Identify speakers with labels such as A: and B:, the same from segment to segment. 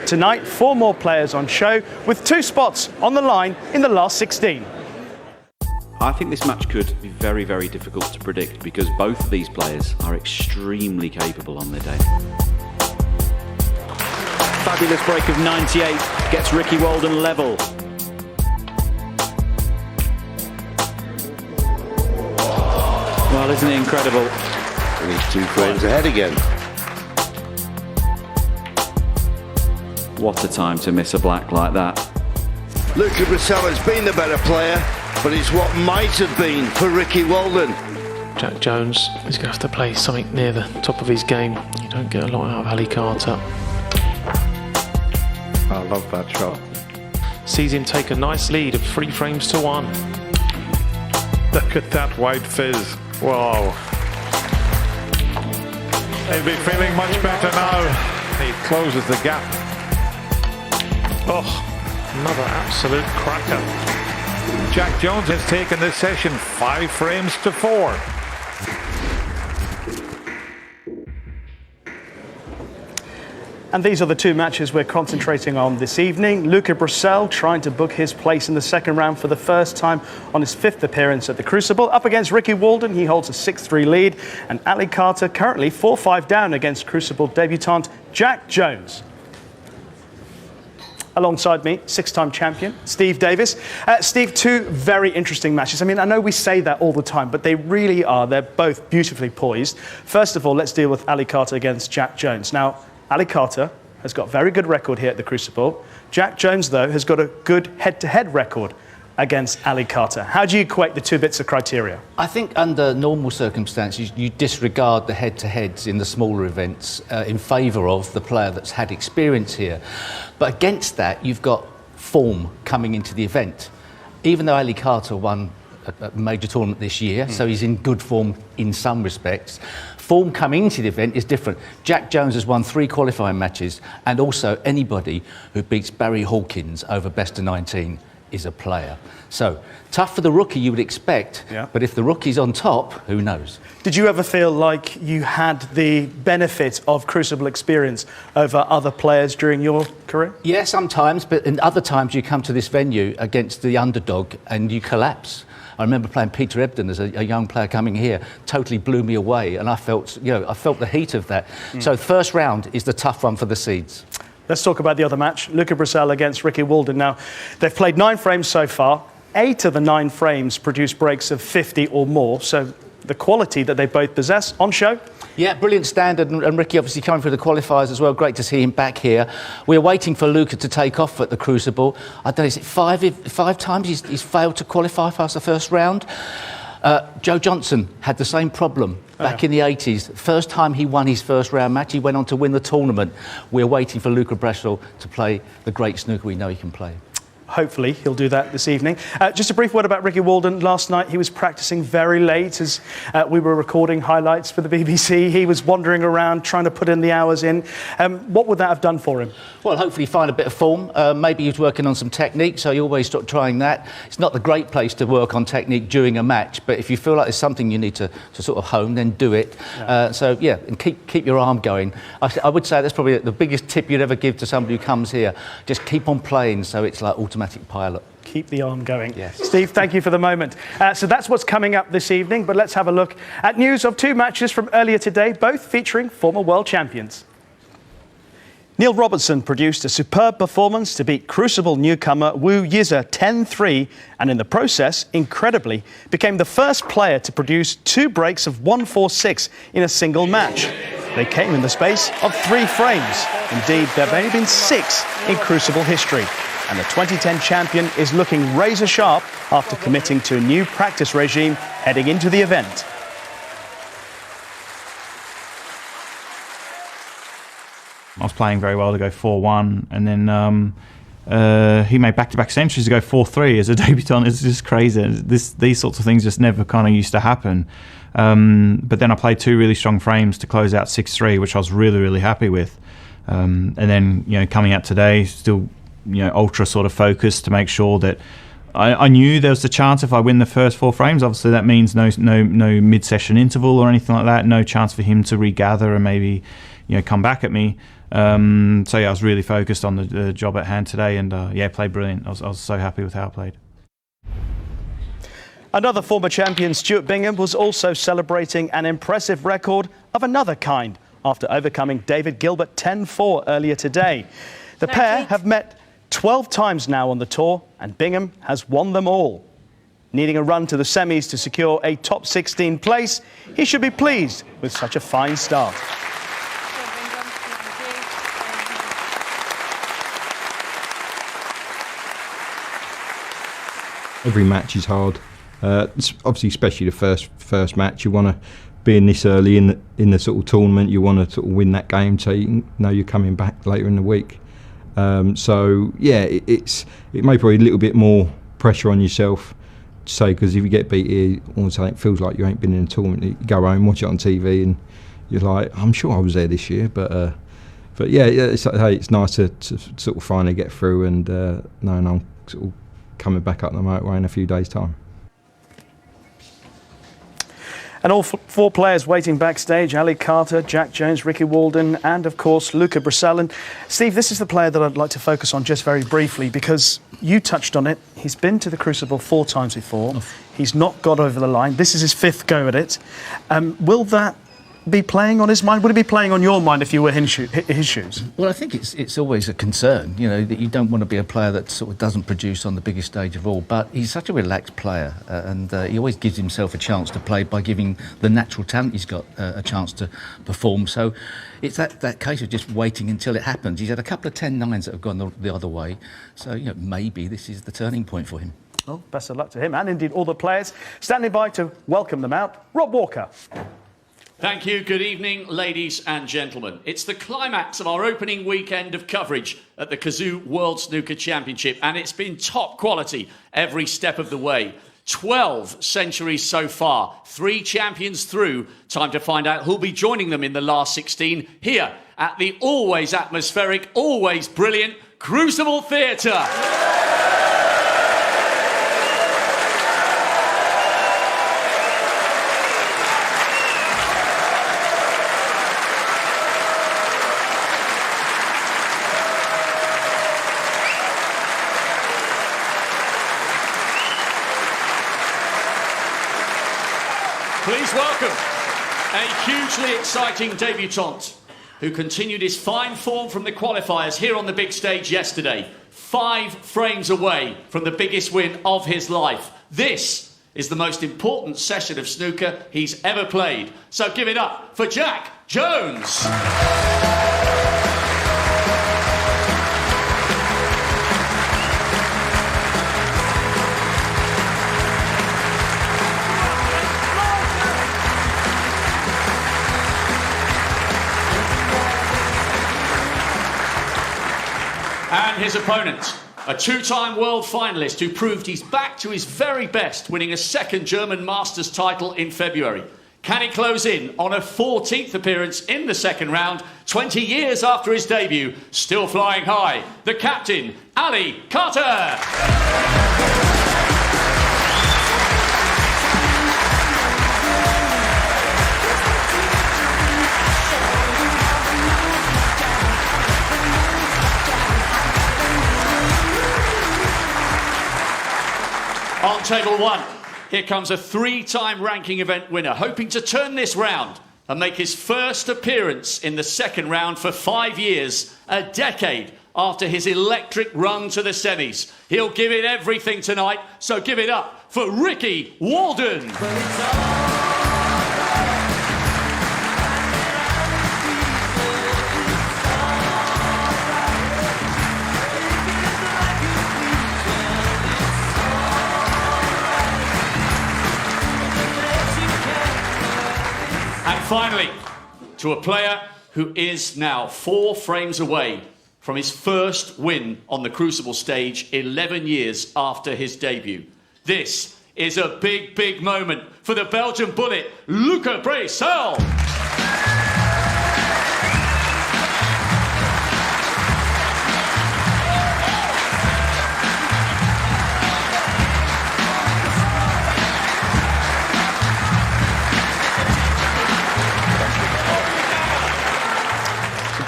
A: Tonight, 4 more players on show with 2 spots on the line in the last 16.
B: I think this match could be very, very difficult to predict because both of these players are extremely capable on their day. Fabulous break of 98 gets Ricky Walden level. Well, isn't it incredible?
C: And he's 2 frames ahead again.
B: What a time to miss a black like that.
C: Luca Brisella's been the better player, but it's what might have been for Ricky Walden.
D: Jack Jones is going to have to play something near the top of his game. You don't get a lot out of Ali Carter.
E: I love that shot.
D: Sees him take a nice lead of 3 frames to 1.
E: Look at that white fizz. Wow. He'll be feeling much better now. He closes the gap.
D: Oh, another absolute cracker.
E: Jack Jones has taken this session 5 frames to 4.
A: And these are the 2 matches we're concentrating on this evening. Luca Brisell trying to book his place in the second round for the first time on his 5th appearance at the Crucible. Up against Ricky Walden, he holds a 6-3 lead. And Ali Carter currently 4-5 down against Crucible debutant Jack Jones. Alongside me, 6-time champion, Steve Davis. Steve, 2 very interesting matches. I mean, I know we say that all the time, but they really are. They're both beautifully poised. First of all, let's deal with Ali Carter against Jack Jones. Now, Ali Carter has got a very good record here at the Crucible. Jack Jones, though, has got a good head-to-head record against Ali Carter. How do you equate the 2 bits of criteria?
F: I think under normal circumstances, you disregard the head-to-heads in the smaller events in favour of the player that's had experience here. But against that, you've got form coming into the event. Even though Ali Carter won a major tournament this year, so he's in good form in some respects, form coming into the event is different. Jack Jones has won 3 qualifying matches, and also anybody who beats Barry Hawkins over best of 19 is a player. So, tough for the rookie, you would expect, but if the rookie's on top, who knows?
A: Did you ever feel like you had the benefit of Crucible experience over other players during your career?
F: Yeah, sometimes, but in other times you come to this venue against the underdog and you collapse. I remember playing Peter Ebden as a young player coming here, totally blew me away, and I felt the heat of that. So first round is the tough one for the seeds.
A: Let's talk about the other match, Luca Brisell against Ricky Walden. Now, they've played 9 frames so far. 8 of the 9 frames produce breaks of 50 or more, so the quality that they both possess on show.
F: Yeah, brilliant standard, and Ricky obviously coming through the qualifiers as well. Great to see him back here. We're waiting for Luca to take off at the Crucible. I don't know, is it 5 times he's failed to qualify past the first round? Joe Johnson had the same problem back in the 80s. First time he won his first round match, he went on to win the tournament. We're waiting for Luca Brisell to play the great snooker we know he can play.
A: Hopefully he'll do that this evening. Just a brief word about Ricky Walden. Last night he was practicing very late as we were recording highlights for the BBC. He was wandering around trying to put in the hours in. What would that have done for him?
F: Well, hopefully find a bit of form. Maybe he was working on some technique, so you always start trying that. It's not the great place to work on technique during a match, but if you feel like there's something you need to sort of hone, then do it. And keep your arm going. I would say that's probably the biggest tip you'd ever give to somebody who comes here. Just keep on playing, so it's like automatic pilot.
A: Keep the arm going.
F: Yes.
A: Steve, thank you for the moment. So that's what's coming up this evening, but let's have a look at news of 2 matches from earlier today, both featuring former world champions. Neil Robertson produced a superb performance to beat Crucible newcomer Wu Yize 10-3, and in the process, incredibly, became the first player to produce 2 breaks of 1-4-6 in a single match. They came in the space of 3 frames. Indeed, there have only been 6 in Crucible history. And the 2010 champion is looking razor sharp after committing to a new practice regime heading into the event.
G: I was playing very well to go 4-1, and then he made back-to-back centuries to go 4-3 as a debutant. It's just crazy. These sorts of things just never kind of used to happen. But then I played 2 really strong frames to close out 6-3, which I was really, really happy with. And then, coming out today, still, ultra sort of focused to make sure that I knew there was a chance if I win the first 4 frames. Obviously, that means no mid-session interval or anything like that. No chance for him to regather and maybe, come back at me. So yeah, I was really focused on the job at hand today, and played brilliant. I was so happy with how I played.
A: Another former champion, Stuart Bingham, was also celebrating an impressive record of another kind after overcoming David Gilbert 10-4 earlier today. The pair have met 12 times now on the tour, and Bingham has won them all. Needing a run to the semis to secure a top 16 place, he should be pleased with such a fine start.
H: Every match is hard. Obviously, especially the first match, you want to be in this early in the sort of tournament. You want to sort of win that game so you know you're coming back later in the week. So yeah, it may be a little bit more pressure on yourself. Say, because if you get beat here, all of a sudden it feels like you ain't been in a tournament. You go home, watch it on TV, and you're like, I'm sure I was there this year, but yeah, it's nice to sort of finally get through and knowing I'm sort of coming back up the motorway in a few days' time.
A: And all four players waiting backstage, Ali Carter, Jack Jones, Ricky Walden, and of course Luca Brecel. And Steve, this is the player that I'd like to focus on just very briefly, because you touched on it. He's been to the Crucible 4 times before. He's not got over the line. This is his 5th go at it. Will that be playing on his mind? Would it be playing on your mind if you were in his shoes?
F: Well, I think it's always a concern, you know, that you don't want to be a player that sort of doesn't produce on the biggest stage of all. But he's such a relaxed player, and he always gives himself a chance to play by giving the natural talent he's got a chance to perform. So it's that case of just waiting until it happens. He's had a couple of 10-9s that have gone the other way. So, you know, maybe this is the turning point for him.
A: Well, best of luck to him, and indeed all the players. Standing by to welcome them out, Rob Walker.
I: Thank you. Good evening, ladies and gentlemen. It's the climax of our opening weekend of coverage at the Kazoo World Snooker Championship, and it's been top quality every step of the way. 12 centuries so far, 3 champions through. Time to find out who'll be joining them in the last 16 here at the always atmospheric, always brilliant Crucible Theatre. Please welcome a hugely exciting debutant who continued his fine form from the qualifiers here on the big stage yesterday. 5 frames away from the biggest win of his life. This is the most important session of snooker he's ever played. So give it up for Jack Jones. And his opponent, a 2-time world finalist who proved he's back to his very best, winning a 2nd German Masters title in February. Can he close in on a 14th appearance in the 2nd round, 20 years after his debut, still flying high? The captain, Ali Carter. On table 1, here comes a 3-time ranking event winner, hoping to turn this round and make his first appearance in the 2nd round for 5 years, a decade after his electric run to the semis. He'll give it everything tonight, so give it up for Ricky Walden. And finally, to a player who is now 4 frames away from his first win on the Crucible stage 11 years after his debut. This is a big, big moment for the Belgian bullet, Luca Brecel.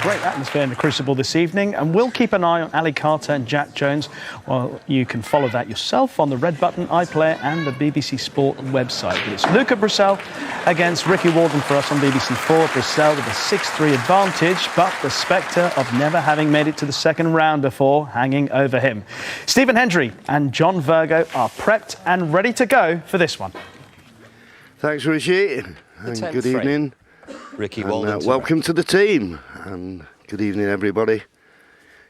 A: Great atmosphere in the Crucible this evening, and we'll keep an eye on Ali Carter and Jack Jones. Well, you can follow that yourself on the Red Button, iPlayer and the BBC Sport website. But it's Luca Brissell against Ricky Walden for us on BBC4. Brissell with a 6-3 advantage, but the spectre of never having made it to the second round before hanging over him. Stephen Hendry and John Virgo are prepped and ready to go for this one.
C: Thanks, Rishi, and good evening.
J: Ricky Walden.
C: Welcome to the team, and good evening, everybody.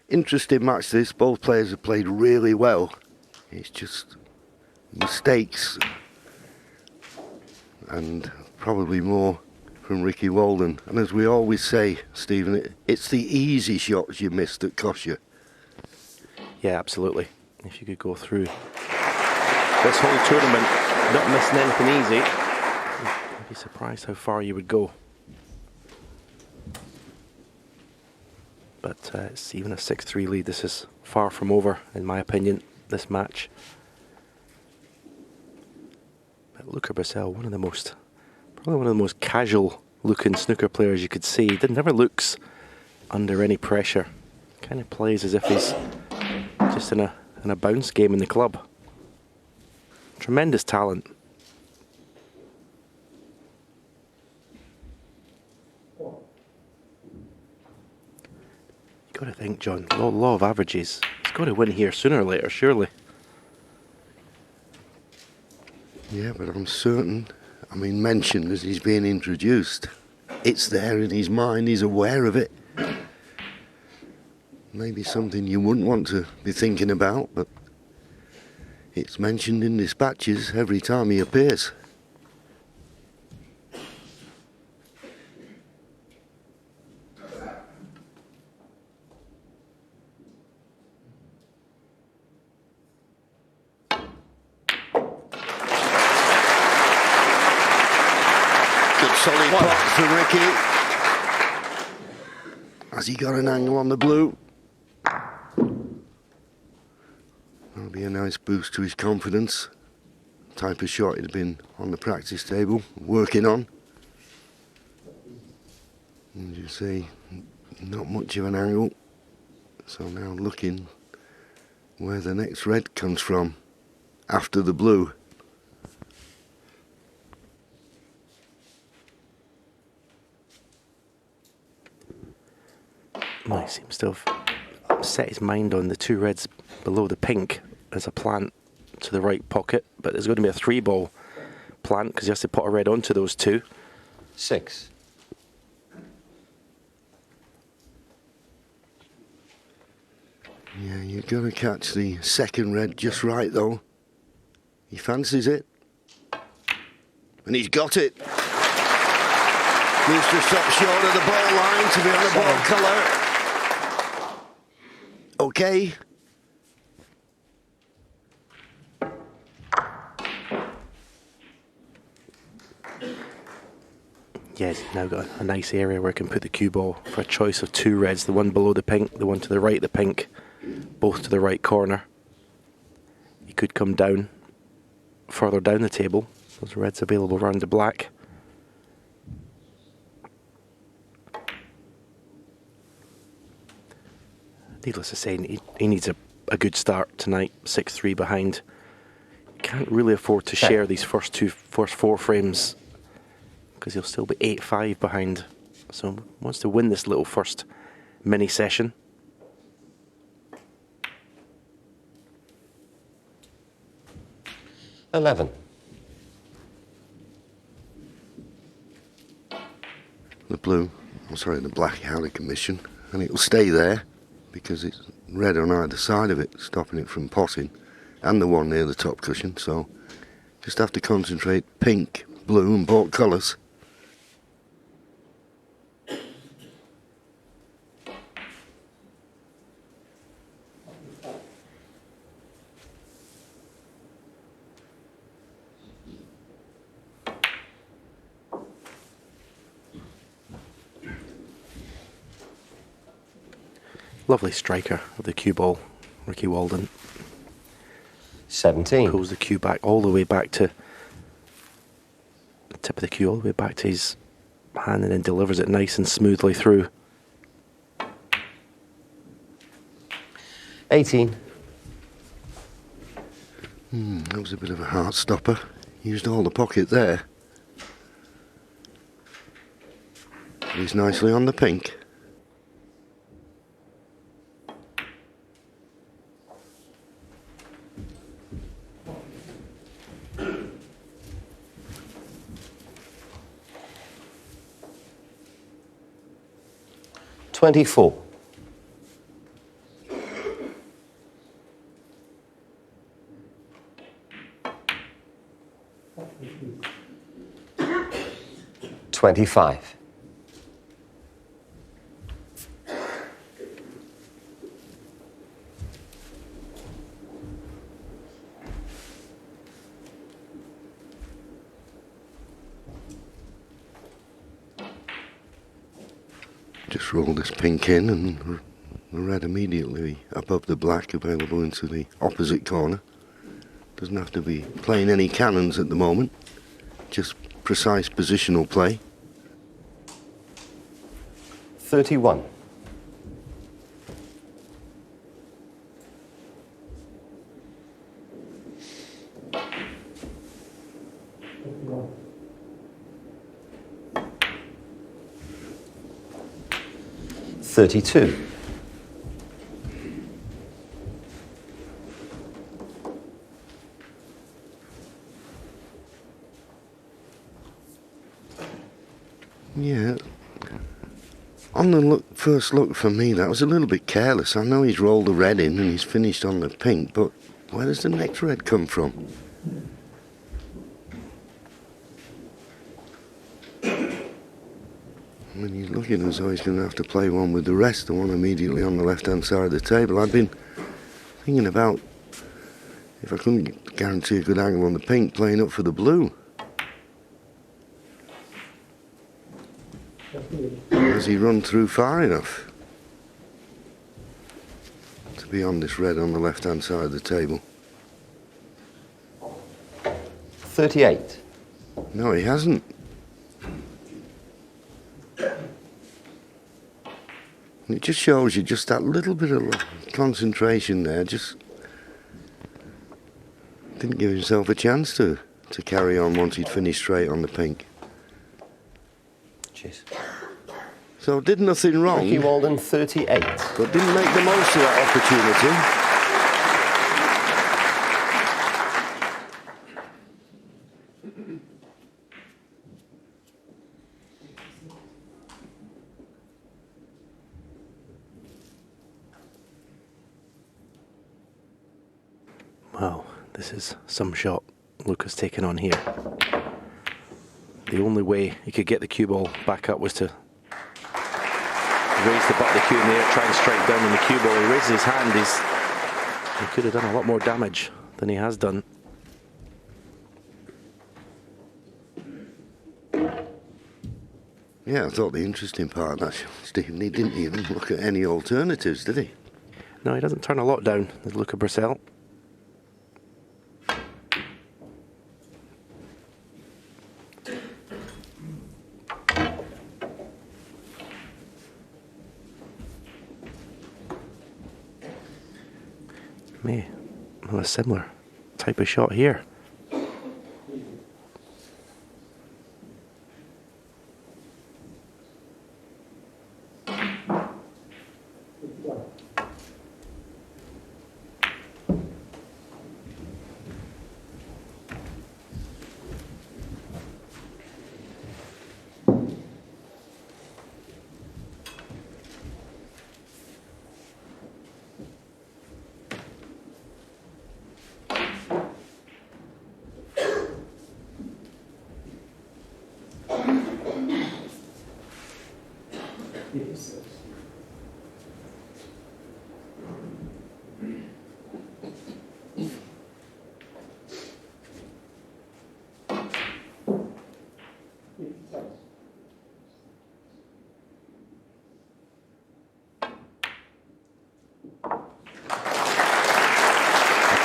C: Interesting match this. Both players have played really well. It's just mistakes, and probably more from Ricky Walden. And as we always say, Stephen, it's the easy shots you miss that cost you.
J: Yeah, absolutely. If you could go through this whole tournament not missing anything easy, I'd be surprised how far you would go. But it's even a 6-3 lead. This is far from over, in my opinion, this match. But Luca Brissell, probably one of the most casual-looking snooker players you could see. He never looks under any pressure. Kind of plays as if he's just in a bounce game in the club. Tremendous talent. Got to think, John, law of averages. He's got to win here sooner or later, surely.
C: Yeah, but I'm certain, mentioned as he's being introduced. It's there in his mind, he's aware of it. Maybe something you wouldn't want to be thinking about, but it's mentioned in dispatches every time he appears. Solid pot for Ricky. Has he got an angle on the blue? That'll be a nice boost to his confidence. Type of shot he'd been on the practice table, working on. As you see, not much of an angle. So now looking where the next red comes from after the blue.
J: Well, he seems to have set his mind on the two reds below the pink as a plant to the right pocket, but there's going to be a 3-ball plant because he has to put a red onto those two.
K: 6.
C: Yeah, you've got to catch the second red just right, though. He fancies it. And he's got it. Needs to stop short of the ball line to be on the ball colour. Okay.
J: Yeah, he's now got a nice area where he can put the cue ball for a choice of two reds, the one below the pink, the one to the right of the pink, both to the right corner. He could come down, further down the table. Those reds available around the black. Needless to say, he needs a good start tonight, 6-3 behind. Can't really afford to share these first 4 frames because he'll still be 8-5 behind. So wants to win this little first mini session.
K: $11.
C: The black out of commission, and it'll stay there because it's red on either side of it, stopping it from potting, and the one near the top cushion, so just have to concentrate pink, blue and both colours.
J: Lovely striker of the cue ball, Ricky Walden.
K: 17.
J: Pulls the cue back all the way back to the tip of the cue, all the way back to his hand, and then delivers it nice and smoothly through.
K: 18.
C: That was a bit of a heart stopper. Used all the pocket there. He's nicely on the pink.
K: $24. $25.
C: Just roll this pink in and the red immediately above the black, available into the opposite corner. Doesn't have to be playing any cannons at the moment, just precise positional play.
K: 31. $32.
C: Yeah. On the first look for me, that was a little bit careless. I know he's rolled the red in and he's finished on the pink, but where does the next red come from? I mean, he's looking as though he's going to have to play one with the rest, the one immediately on the left-hand side of the table. I've been thinking about, if I couldn't guarantee a good angle on the pink, playing up for the blue. Has he run through far enough to be on this red on the left-hand side of the table?
K: 38.
C: No, he hasn't. It just shows you just that little bit of concentration there. Just didn't give himself a chance to carry on once he'd finished straight on the pink.
K: Cheers.
C: So did nothing wrong.
K: Ricky Walden, 38.
C: But didn't make the most of that opportunity.
J: Wow, this is some shot Luca's taken on here. The only way he could get the cue ball back up was to raise the butt of the cue in the air, try and strike down on the cue ball. He raises his hand, he could have done a lot more damage than he has done.
C: Yeah, I thought the interesting part of that, Stephen, he didn't even look at any alternatives, did he?
J: No, he doesn't turn a lot down, with Luca Bracel. May have a similar type of shot here.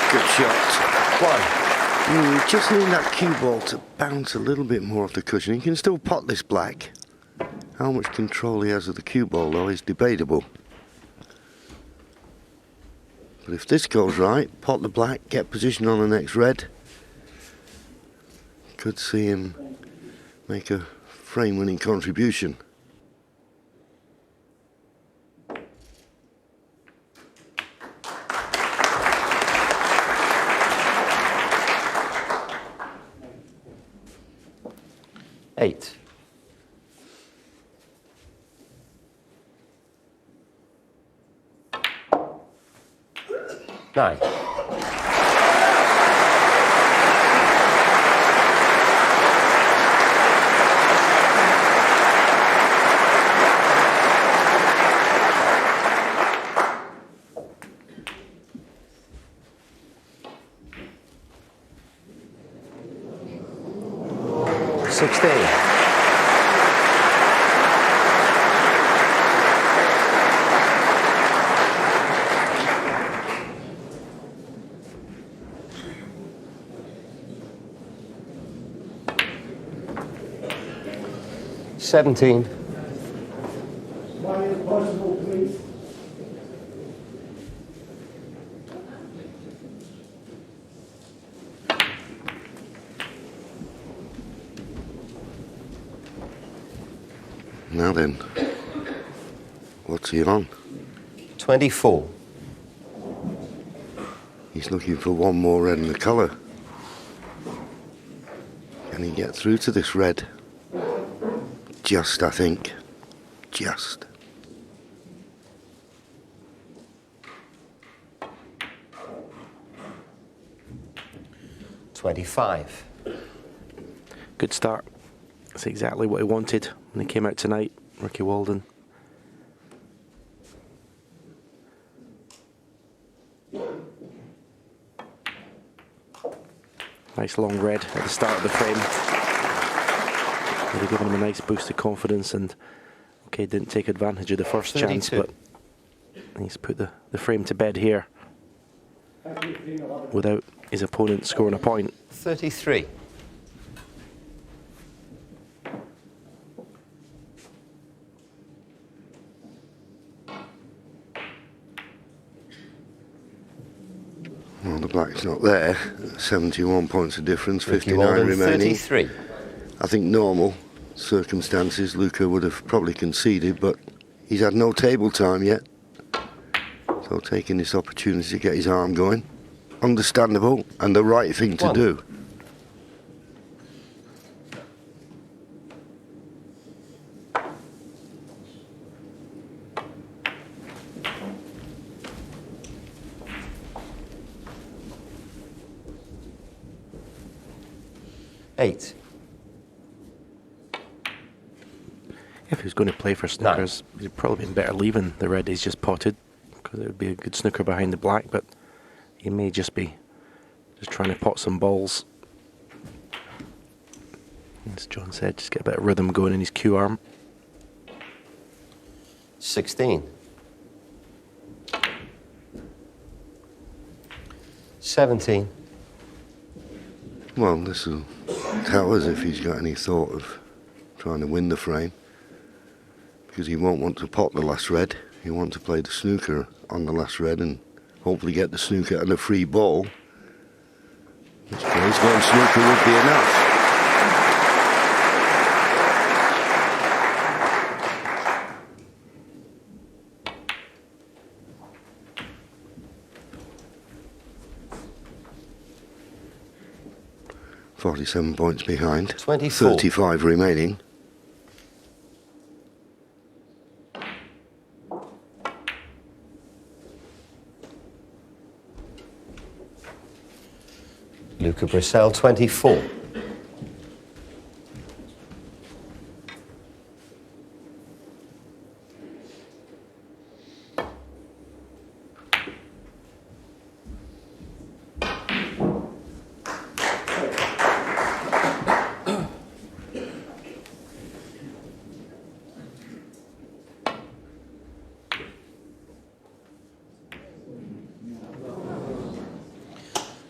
C: Good shot. Why? Just need that cue ball to bounce a little bit more off the cushion. He can still pot this black. How much control he has of the cue ball, though, is debatable. But if this goes right, pot the black, get position on the next red. Could see him make a frame-winning contribution.
K: Eight. 9. Seventeen.
C: Now then, what's he on?
K: 24.
C: He's looking for one more red in the colour. Can he get through to this red? Just, I think. Just.
K: $25.
J: Good start. That's exactly what he wanted when he came out tonight, Ricky Walden. Nice long red at the start of the frame. Really giving him a nice boost of confidence, and okay, didn't take advantage of the first
K: 32.
J: chance, but he's put the frame to bed here without his opponent scoring a point.
K: 33.
C: Well, the black's not there. 71 points of difference,
K: Ricky
C: 59
K: Walden,
C: remaining.
K: 33.
C: I think normal circumstances, Luca would have probably conceded, but he's had no table time yet. So taking this opportunity to get his arm going, understandable and the right thing to do.
K: Eight.
J: If he was going to play for snookers, he'd probably been better leaving the red he's just potted, because it would be a good snooker behind the black, but he may just be just trying to pot some balls. As John said, just get a bit of rhythm going in his cue arm.
K: 16. 17.
C: Well, this will tell us if he's got any thought of trying to win the frame, because he won't want to pot the last red. He'll want to play the snooker on the last red and hopefully get the snooker and a free ball. In which case, one snooker would be enough. .47 points behind.
K: 24.
C: 35 remaining.
K: Luca Brissell, 24.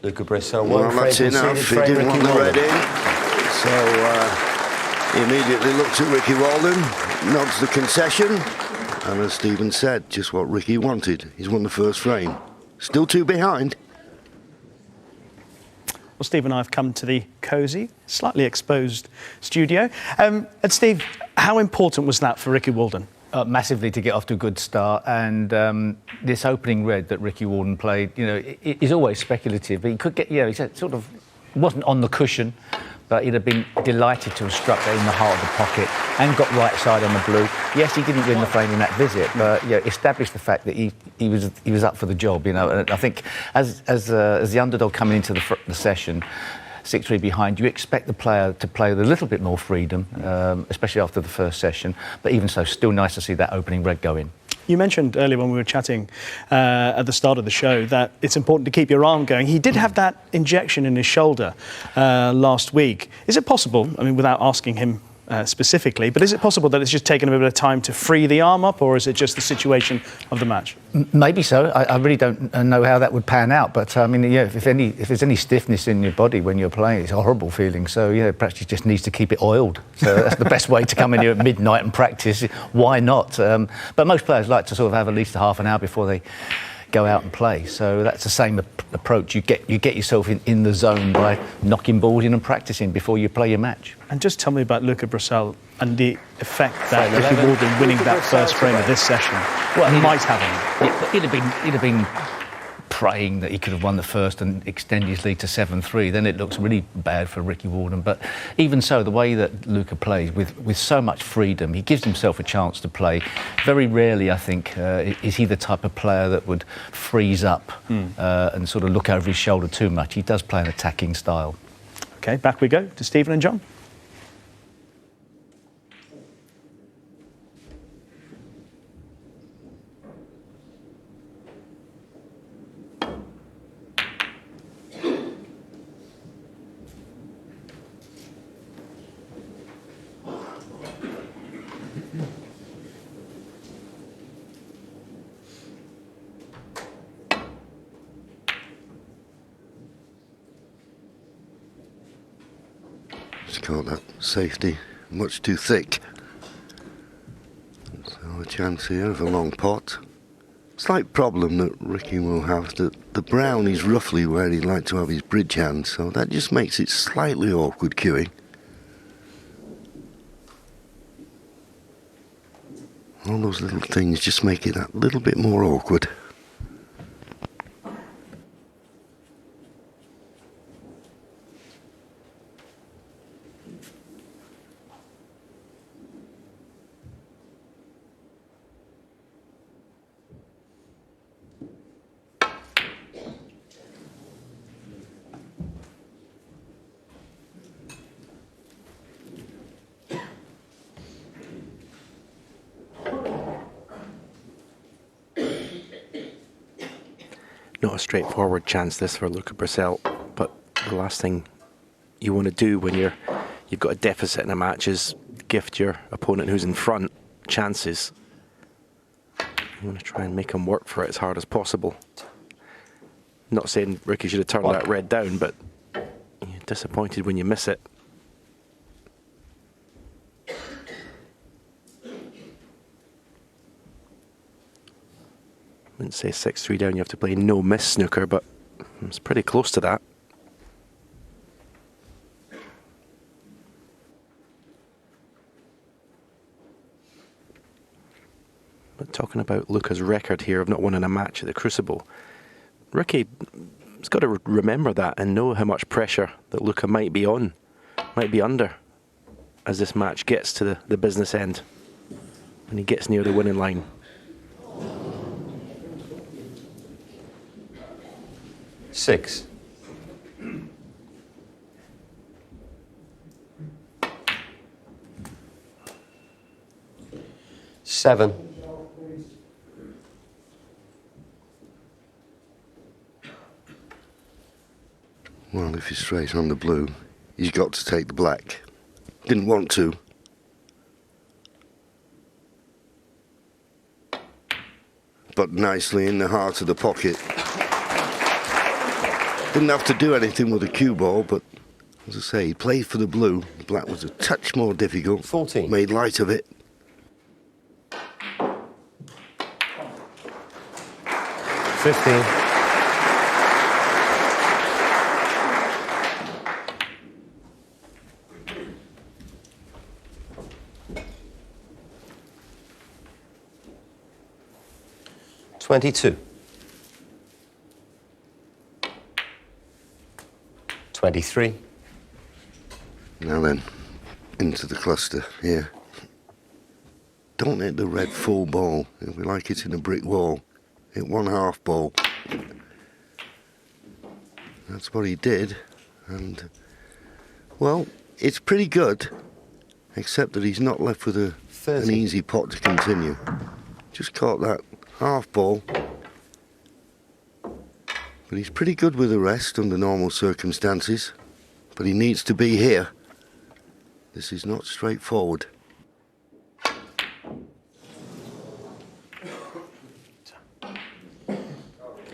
K: Luca Brissell,
C: Well, that's enough. He didn't want the red in. So he immediately looks at Ricky Walden, nods the concession, and as Stephen said, just what Ricky wanted. He's won the first frame. Still 2 behind.
A: Well, Steve and I have come to the cosy, slightly exposed studio. And Steve, how important was that for Ricky Walden?
F: Massively to get off to a good start, and this opening red that Ricky Walden played, it is always speculative, but he could get, he sort of wasn't on the cushion, but he'd have been delighted to have struck that in the heart of the pocket and got right side on the blue. Yes, he didn't win the frame in that visit, but established the fact that he was up for the job. And I think as the underdog coming into the session, 6-3 behind, you expect the player to play with a little bit more freedom, especially after the first session. But even so, still nice to see that opening red go in.
A: You mentioned earlier when we were chatting at the start of the show that it's important to keep your arm going. He did have that injection in his shoulder last week. Is it possible, I mean, without asking him specifically, but is it possible that it's just taken a bit of time to free the arm up, or is it just the situation of the match?
F: Maybe so. I really don't know how that would pan out, but I mean, if there's any stiffness in your body when you're playing, it's a horrible feeling. So perhaps he just needs to keep it oiled. So that's the best way to come in here at midnight and practice. Why not? But most players like to sort of have at least a half an hour before they go out and play. So that's the same approach. You get yourself in the zone by knocking balls in and practicing before you play your match.
A: And just tell me about Luca Brissell and the effect that Ricky Walden winning that first frame of this session might have on him.
F: Yeah, he'd have been praying that he could have won the first and extend his lead to 7-3. Then it looks really bad for Ricky Walden. But even so, the way that Luca plays with so much freedom, he gives himself a chance to play. Very rarely, I think, is he the type of player that would freeze up and sort of look over his shoulder too much. He does play an attacking style.
A: OK, back we go to Stephen and John.
C: Just caught that safety much too thick. So a chance here of a long pot. Slight problem that Ricky will have, that the brown is roughly where he'd like to have his bridge hand, so that just makes it slightly awkward queuing. All those little things just make it that little bit more awkward.
J: Not a straightforward chance this for Luca Brissell, but the last thing you want to do when you've got a deficit in a match is gift your opponent who's in front chances. You want to try and make him work for it as hard as possible. Not saying Ricky should have turned that red down, but you're disappointed when you miss it. I wouldn't say 6-3 down, you have to play no miss snooker, but it's pretty close to that. But talking about Luca's record here of not winning a match at the Crucible, Ricky's got to remember that and know how much pressure that Luca might be under as this match gets to the business end, when he gets near the winning line.
K: Six. Seven.
C: Well, if he's straight on the blue, he's got to take the black. Didn't want to. But nicely in the heart of the pocket. Didn't have to do anything with the cue ball, but as I say, he played for the blue. The black was a touch more difficult.
K: 14.
C: Made light of it.
K: 15. 22. 23.
C: Now then, into the cluster here. Don't hit the red full ball. It'll be like hitting a brick wall. Hit one half ball. That's what he did. And, well, it's pretty good. Except that he's not left with an easy pot to continue. Just caught that half ball. But he's pretty good with the rest under normal circumstances. But he needs to be here. This is not straightforward.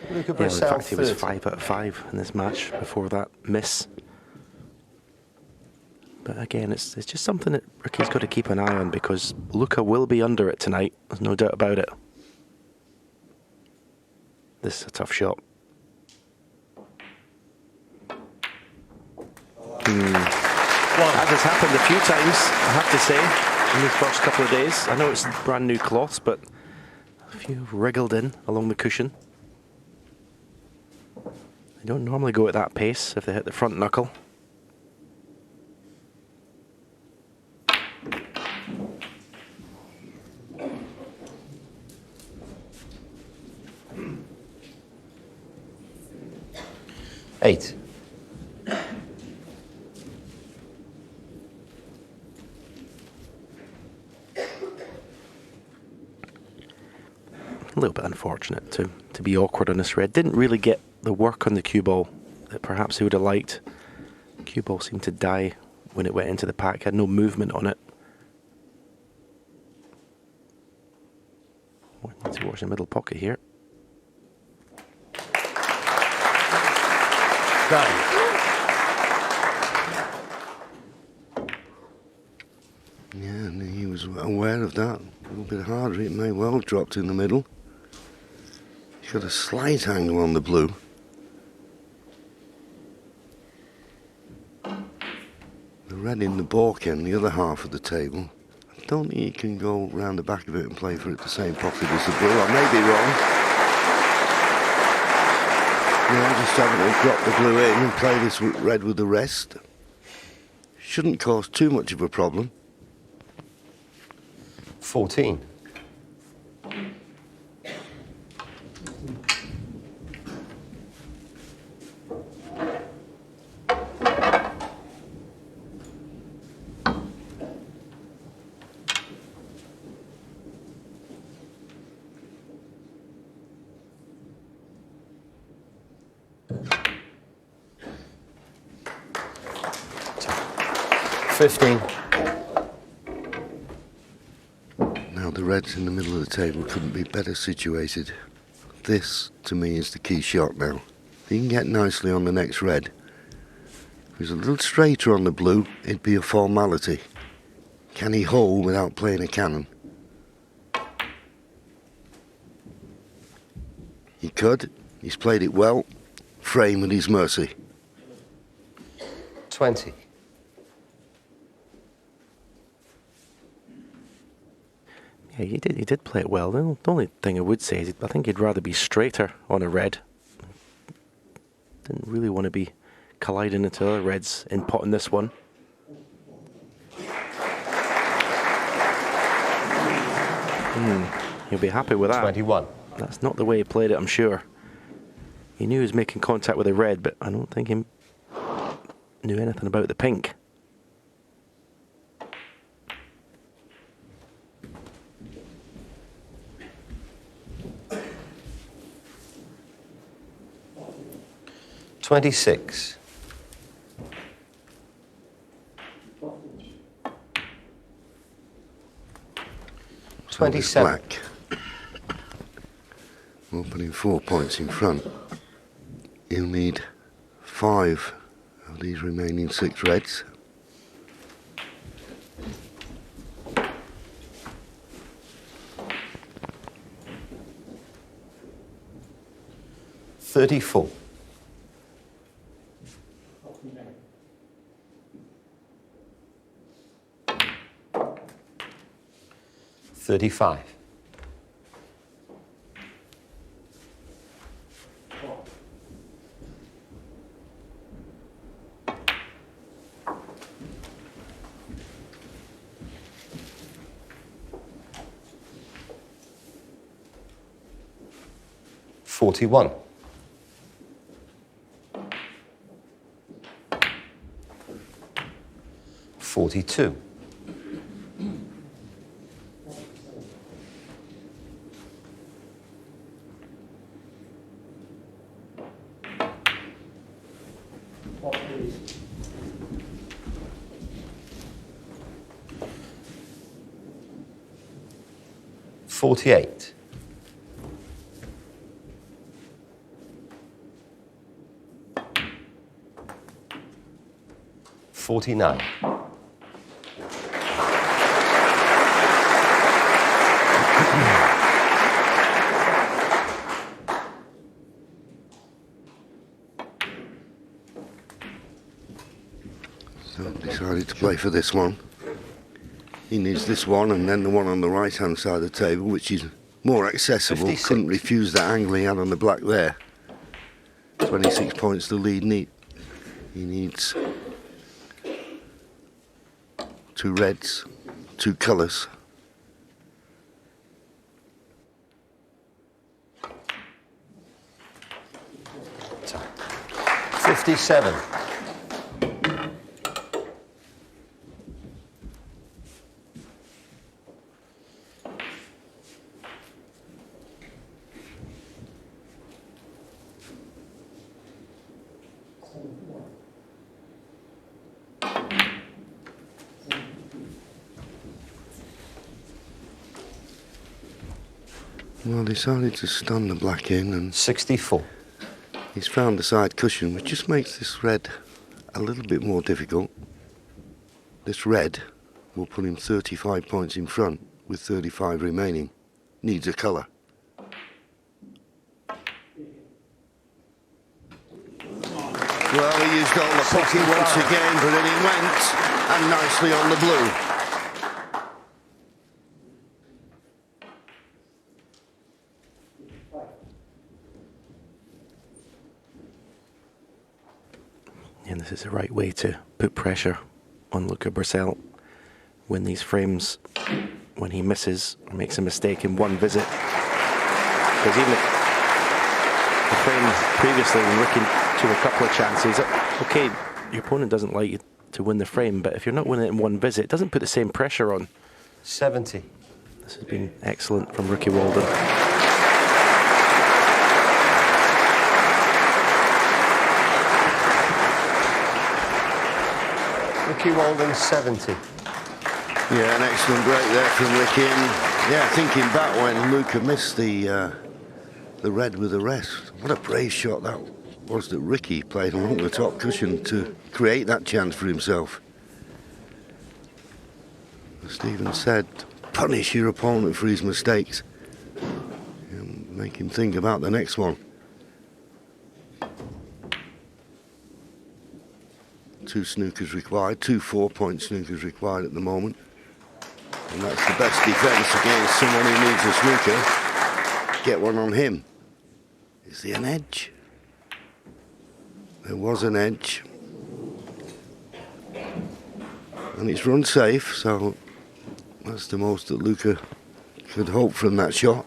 J: In fact, he was 5 out of 5 in this match before that miss. But again, it's just something that Ricky's got to keep an eye on, because Luca will be under it tonight. There's no doubt about it. This is a tough shot. That has happened a few times, I have to say, in these first couple of days. I know it's brand new cloths, but a few wriggled in along the cushion. They don't normally go at that pace if they hit the front knuckle.
K: Eight.
J: A little bit unfortunate to be awkward on this red. Didn't really get the work on the cue ball that perhaps he would have liked. Cue ball seemed to die when it went into the pack, had no movement on it. Need to watch the middle pocket here.
C: Yeah, and he was aware of that. A little bit harder, it may well have dropped in the middle. He's got a slight angle on the blue. The red in the balk end, the other half of the table. I don't think he can go round the back of it and play for it the same pocket as the blue. I may be wrong. Yeah, just having to drop the blue in and play this red with the rest. Shouldn't cause too much of a problem.
K: 14.
C: Now the reds in the middle of the table couldn't be better situated. This, to me, is the key shot now. If he can get nicely on the next red. If he's a little straighter on the blue, it'd be a formality. Can he hold without playing a cannon? He could. He's played it well. Frame at his mercy.
K: 20.
J: Yeah, he did play it well. The only thing I would say is I think he'd rather be straighter on a red. Didn't really want to be colliding into other reds in pot in this one. He'll be happy with that.
K: 21.
J: That's not the way he played it, I'm sure. He knew he was making contact with the red, but I don't think he knew anything about the pink.
K: $26. 27.
C: Black. Opening 4 points in front. He'll need 5 of these remaining 6 reds.
K: $34. 35. 41. 42. 48. 49.
C: 'Decided to play for this one. He needs this one and then the one on the right hand side of the table, which is more accessible.
K: 56.
C: Couldn't refuse that angle he had on the black there. 26 points to lead. He needs 2 reds, 2 colours.
K: So, 57.
C: Well, decided to stun the black in, and
K: 64.
C: he's found the side cushion, which just makes this red a little bit more difficult. This red will put him 35 points in front with 35 remaining. Needs a colour. Well, he used all the pocket once again, but then it went, and nicely on the blue.
J: And this is the right way to put pressure on Luca Bracel. Win these frames when he misses or makes a mistake in one visit. Because even if the frame previously, when Ricky took a couple of chances, okay, your opponent doesn't like you to win the frame, but if you're not winning it in one visit, it doesn't put the same pressure on.
K: 70.
J: This has been excellent from Ricky Walden.
K: Ricky Walden, 70.
C: Yeah, an excellent break there from Ricky. And yeah, thinking back when Luca missed the red with the rest. What a brave shot that was that Ricky played along the top cushion to create that chance for himself. As Stephen said, punish your opponent for his mistakes and make him think about the next one. 2 snookers required, 2 4-point snookers required at the moment. And that's the best defence against someone who needs a snooker. Get one on him. Is there an edge? There was an edge. And it's run safe, so that's the most that Luca could hope from that shot.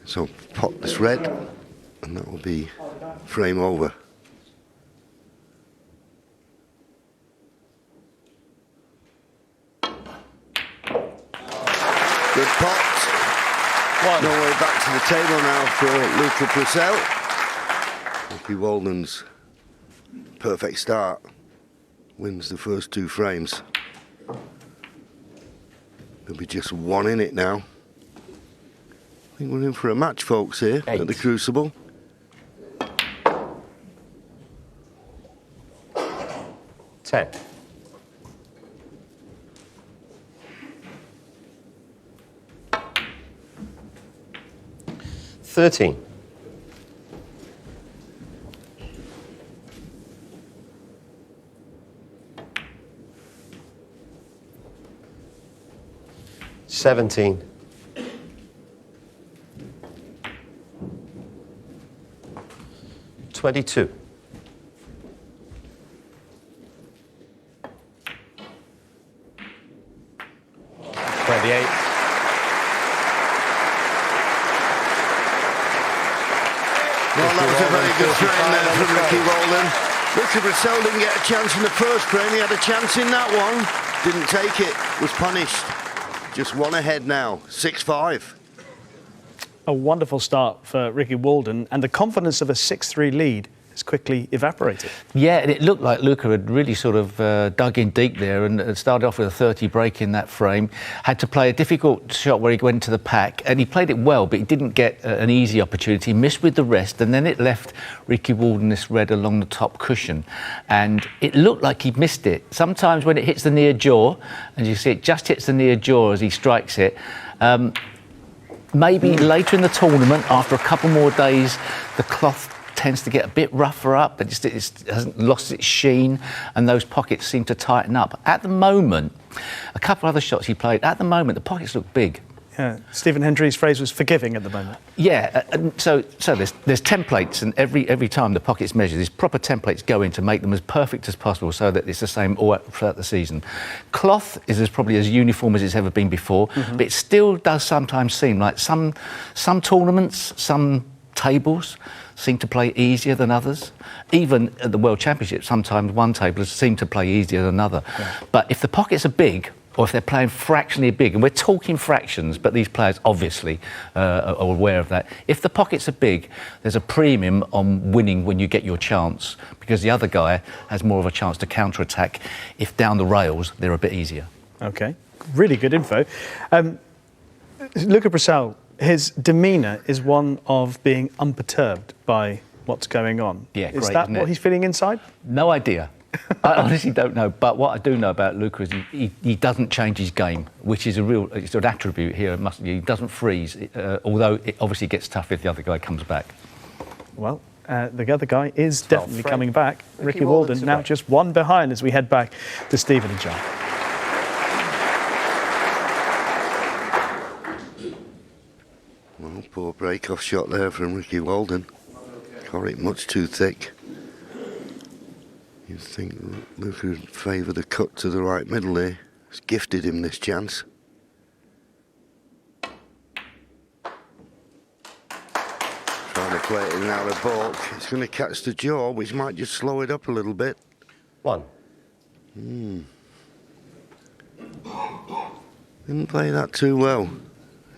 C: So pot this red, and that will be frame over. Good pot. No way back to the table now for Luca Bracel. Ricky Walden's perfect start wins the first 2 frames. There'll be just 1 in it now. I think we're in for a match, folks, here
K: 8.
C: at the Crucible.
K: 10. 13. 17. $22.
C: Well, that was a very good frame there from Ricky Walden. Luca Brissell didn't get a chance in the first frame. He had a chance in that one. Didn't take it. Was punished. Just one ahead now. 6-5.
A: A wonderful start for Ricky Walden, and the confidence of a 6-3 lead has quickly evaporated.
F: Yeah, and it looked like Luca had really sort of dug in deep there and started off with a 30 break in that frame. Had to play a difficult shot where he went to the pack, and he played it well, but he didn't get an easy opportunity. He missed with the rest, and then it left Ricky Walden this red along the top cushion, and it looked like he missed it. Sometimes when it hits the near jaw, and you see it just hits the near jaw as he strikes it, maybe later in the tournament, after a couple more days, the cloth tends to get a bit rougher up, but it hasn't lost its sheen, and those pockets seem to tighten up. At the moment, a couple of other shots he played, at the moment, the pockets look big.
A: Yeah. Stephen Hendry's phrase was forgiving at the moment.
F: Yeah, and so there's templates, and every time the pocket's measured, these proper templates go in to make them as perfect as possible so that it's the same all throughout the season. Cloth is probably as uniform as it's ever been before, but it still does sometimes seem like some tournaments, some tables seem to play easier than others. Even at the World Championship, sometimes one table has seemed to play easier than another. Yeah. But if the pockets are big, or if they're playing fractionally big, and we're talking fractions, but these players obviously are aware of that. If the pockets are big, there's a premium on winning when you get your chance, because the other guy has more of a chance to counter-attack if down the rails they're a bit easier.
A: OK, really good info. Luca Brissell, his demeanour is one of being unperturbed by what's going on.
F: Yeah,
A: is
F: great,
A: that what he's feeling inside?
F: No idea. I honestly don't know, but what I do know about Luca is he doesn't change his game, which is it's an attribute here. He doesn't freeze, although it obviously gets tough if the other guy comes back.
A: Well, the other guy is definitely coming back. Ricky Walden now just one behind as we head back to Stephen and John.
C: Well, poor break-off shot there from Ricky Walden. Got it much too thick. You'd think Luca would favour the cut to the right middle there. It's gifted him this chance. Trying to play it in out of balk. It's going to catch the jaw, which might just slow it up a little bit.
K: One.
C: Didn't play that too well,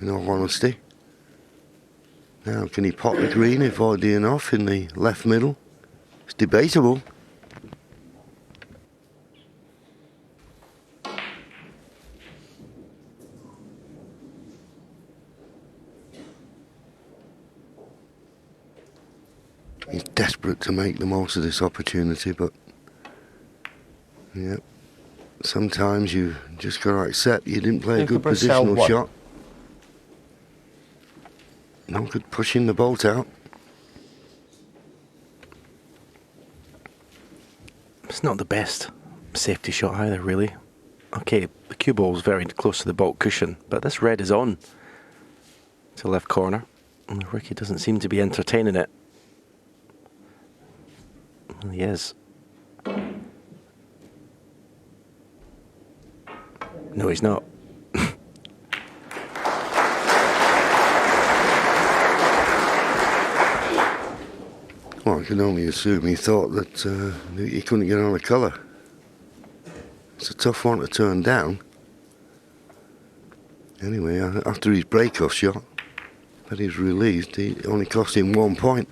C: in all honesty. Now, can he pot the green if oddly off in the left middle? It's debatable. He's desperate to make the most of this opportunity, but yeah, sometimes you just got to accept you didn't play a good positional shot. No good pushing the bolt out.
J: It's not the best safety shot either, really. Okay, the cue ball's very close to the baulk cushion, but this red is on to left corner, and Ricky doesn't seem to be entertaining it. Well, he is. No, he's not.
C: Well, I can only assume he thought that he couldn't get on a colour. It's a tough one to turn down. Anyway, after his break-off shot that he's released, it only cost him 1 point.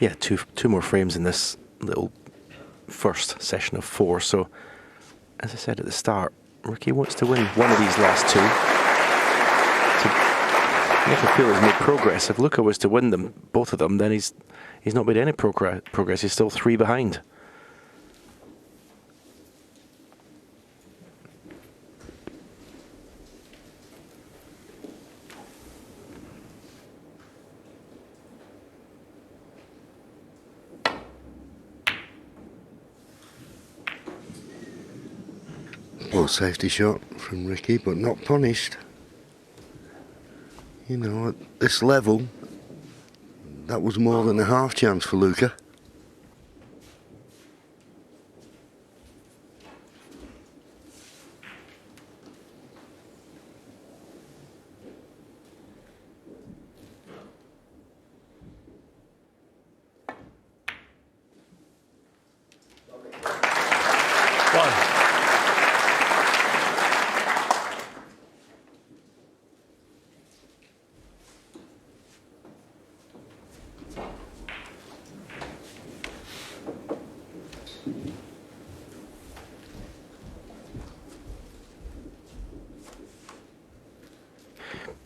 J: Yeah, two more frames in this little first session of 4. So, as I said at the start, Ricky wants to win one of these last two to make him feel he's made progress. If Luca was to win them, both of them, then he's not made any progress. He's still 3 behind.
C: Good safety shot from Ricky, but not punished. You know, at this level, that was more than a half chance for Luca.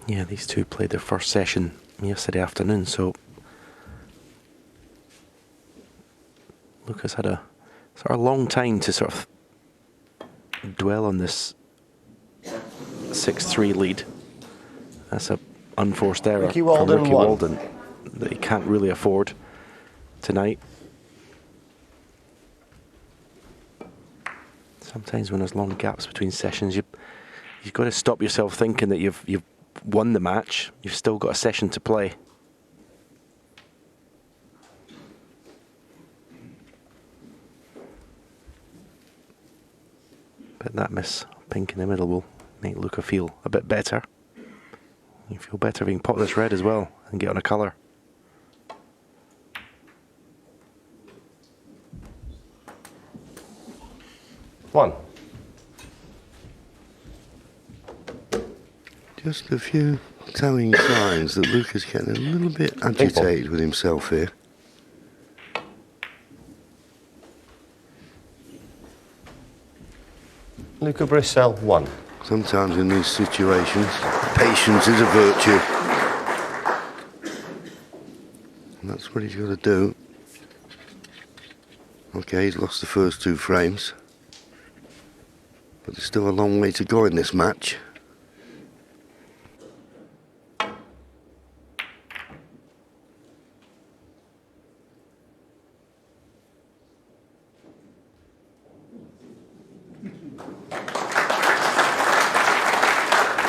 J: Yeah, these two played their first session yesterday afternoon, so Luca's had a sort of long time to sort of dwell on this 6-3 lead. That's a unforced error
K: Ricky Walden,
J: from Ricky
K: one.
J: Walden that he can't really afford tonight. Sometimes when there's long gaps between sessions, you've got to stop yourself thinking that you've won the match. You've still got a session to play. But that miss pink in the middle will make Luca feel a bit better. You feel better being pot this red as well and get on a colour.
K: One.
C: Just a few telling signs that Luca's getting a little bit agitated with himself here.
K: Luca Brissell, 1.
C: Sometimes in these situations, patience is a virtue. And that's what he's got to do. Okay, he's lost the first 2 frames. But there's still a long way to go in this match.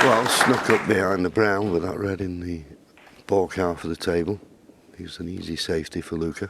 C: Well, snuck up behind the brown with that red in the baulk half of the table. He was an easy safety for Luca.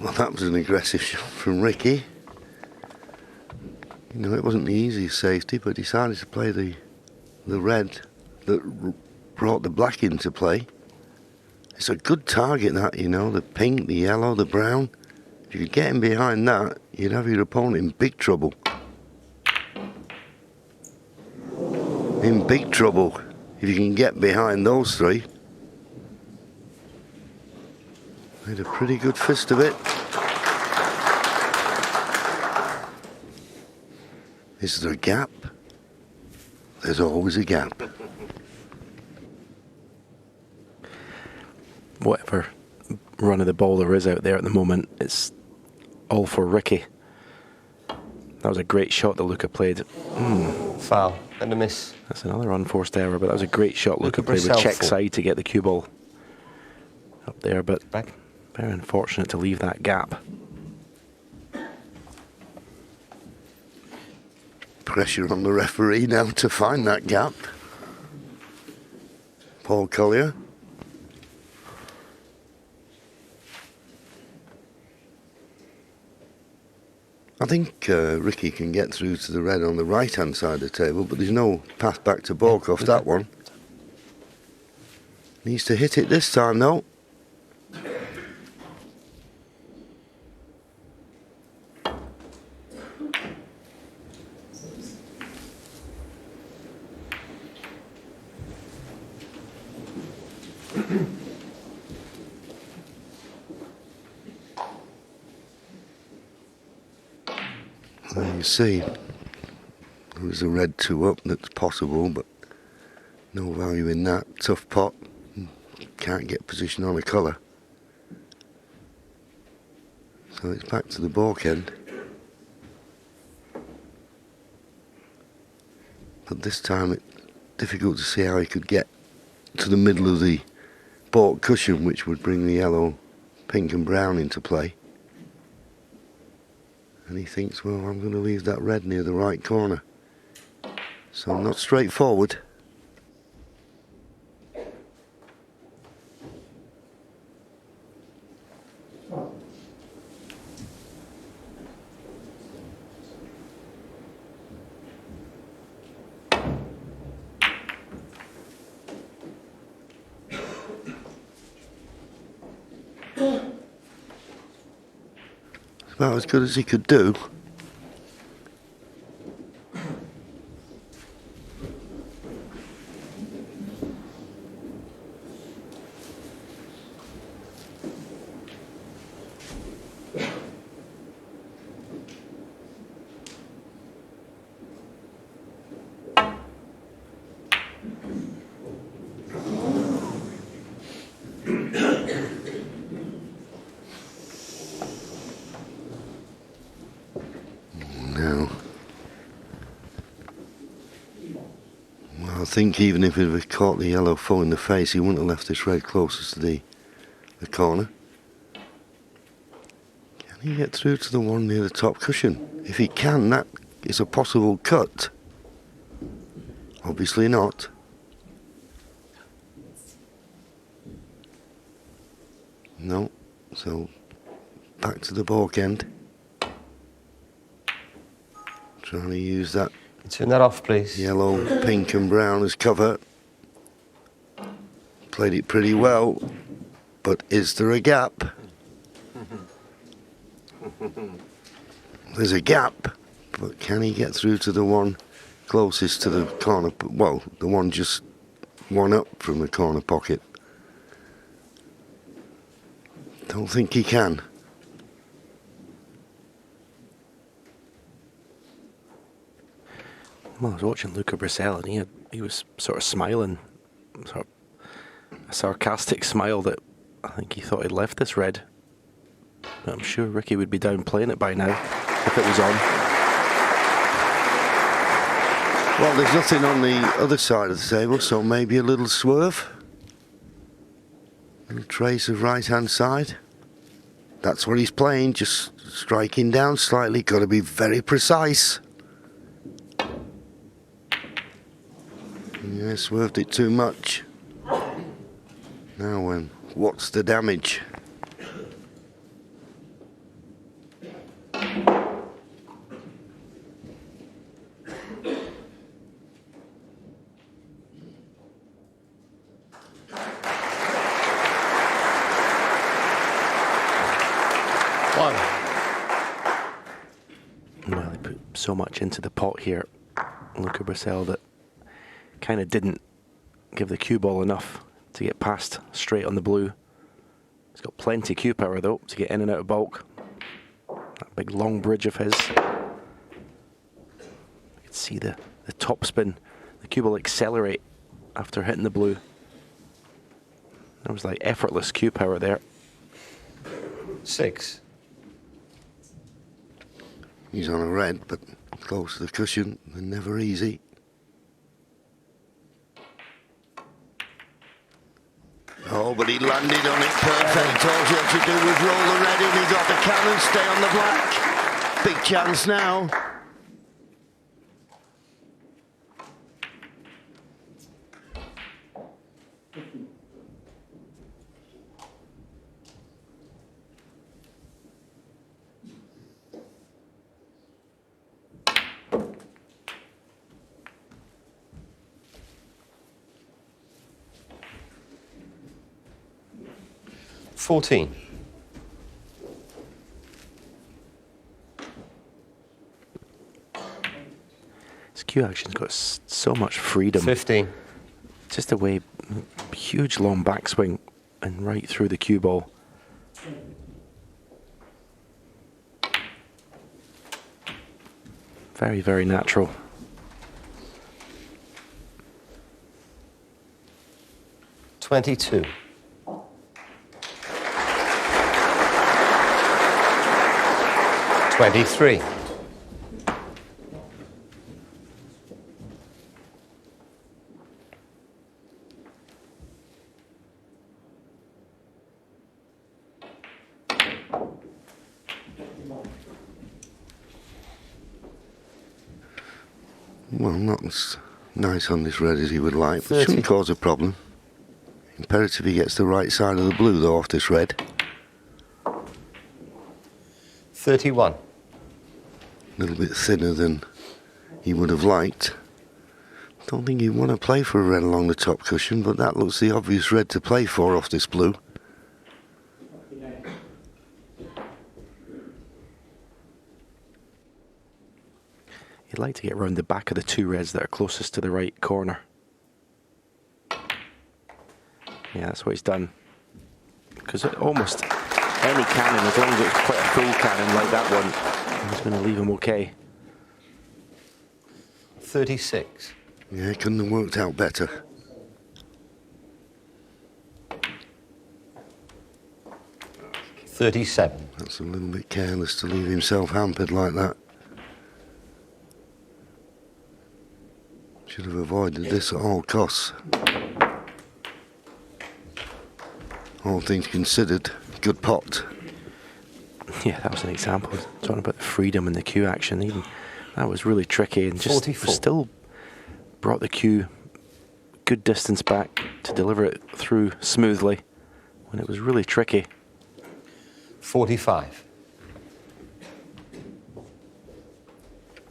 C: Well, that was an aggressive shot from Ricky. You know, it wasn't the easiest safety, but decided to play the red that brought the black into play. It's a good target, that, you know, the pink, the yellow, the brown. If you could get him behind that, you'd have your opponent in big trouble. In big trouble if you can get behind those 3. Made a pretty good fist of it. Is there a gap? There's always a gap.
J: Whatever run of the ball there is out there at the moment, it's all for Ricky. That was a great shot that Luca played.
K: Foul and a miss.
J: That's another unforced error, but that was a great shot Luca played with check side to get the cue ball up there, but very unfortunate to leave that gap.
C: Pressure on the referee now to find that gap. Paul Collier. I think Ricky can get through to the red on the right-hand side of the table, but there's no path back to baulk off that one. Needs to hit it this time, though. You see, there's a red 2 up that's possible, but no value in that. Tough pot. Can't get position on a colour. So it's back to the balk end. But this time it's difficult to see how he could get to the middle of the balk cushion, which would bring the yellow, pink and brown into play. And he thinks, well, I'm going to leave that red near the right corner. So not straightforward. About as good as he could do. I think even if it had caught the yellow full in the face, he wouldn't have left this red closest to the corner. Can he get through to the one near the top cushion? If he can, that is a possible cut. Obviously not. No, so back to the balk end. Trying to use that.
K: Turn that off, please.
C: Yellow, pink and brown as cover. Played it pretty well, but is there a gap? There's a gap, but can he get through to the one closest to the corner? Well, the one just one up from the corner pocket. Don't think he can.
J: Well, I was watching Luca Brissell and he was sort of smiling, sort of a sarcastic smile that I think he thought he'd left this red. But I'm sure Ricky would be down playing it by now if it was on.
C: Well, there's nothing on the other side of the table, so maybe a little swerve. A little trace of right-hand side. That's what he's playing, just striking down slightly. Got to be very precise. Yeah, swerved it too much. Now when? What's the damage?
J: Well, he put so much into the pot here, Luca Brissell, that kind of didn't give the cue ball enough to get past straight on the blue. He's got plenty cue power though to get in and out of bulk. That big long bridge of his. You can see the top spin. The cue ball accelerate after hitting the blue. That was like effortless cue power there.
K: 6.
C: He's on a red, but close to the cushion and never easy. Oh, but he landed on it perfect. All he had to do was roll the red in. He got the cannon, stay on the black. Big chance now.
K: $14.
J: His cue action's got so much freedom.
K: 15.
J: Just a way, huge long backswing and right through the cue ball. Very, very natural.
K: $22. $23.
C: Well, not as nice on this red as he would like, but
K: 30.
C: shouldn't cause a problem. Imperative he gets the right side of the blue, though, off this red.
K: 31.
C: A little bit thinner than he would have liked. Don't think he'd want to play for a red along the top cushion, but that looks the obvious red to play for off this blue.
J: You'd like to get round the back of the two reds that are closest to the right corner. Yeah, that's what he's done. Because almost any cannon, as long as it's quite a full cannon like that one, he's going to leave him okay.
K: 36.
C: Yeah, couldn't have worked out better.
K: $37.
C: That's a little bit careless to leave himself hampered like that. Should have avoided this at all costs. All things considered, good pot.
J: Yeah, that was an example. Talking about the freedom and the cue action, even that was really tricky, and just
K: 44.
J: still brought the cue good distance back to deliver it through smoothly when it was really tricky.
K: 45.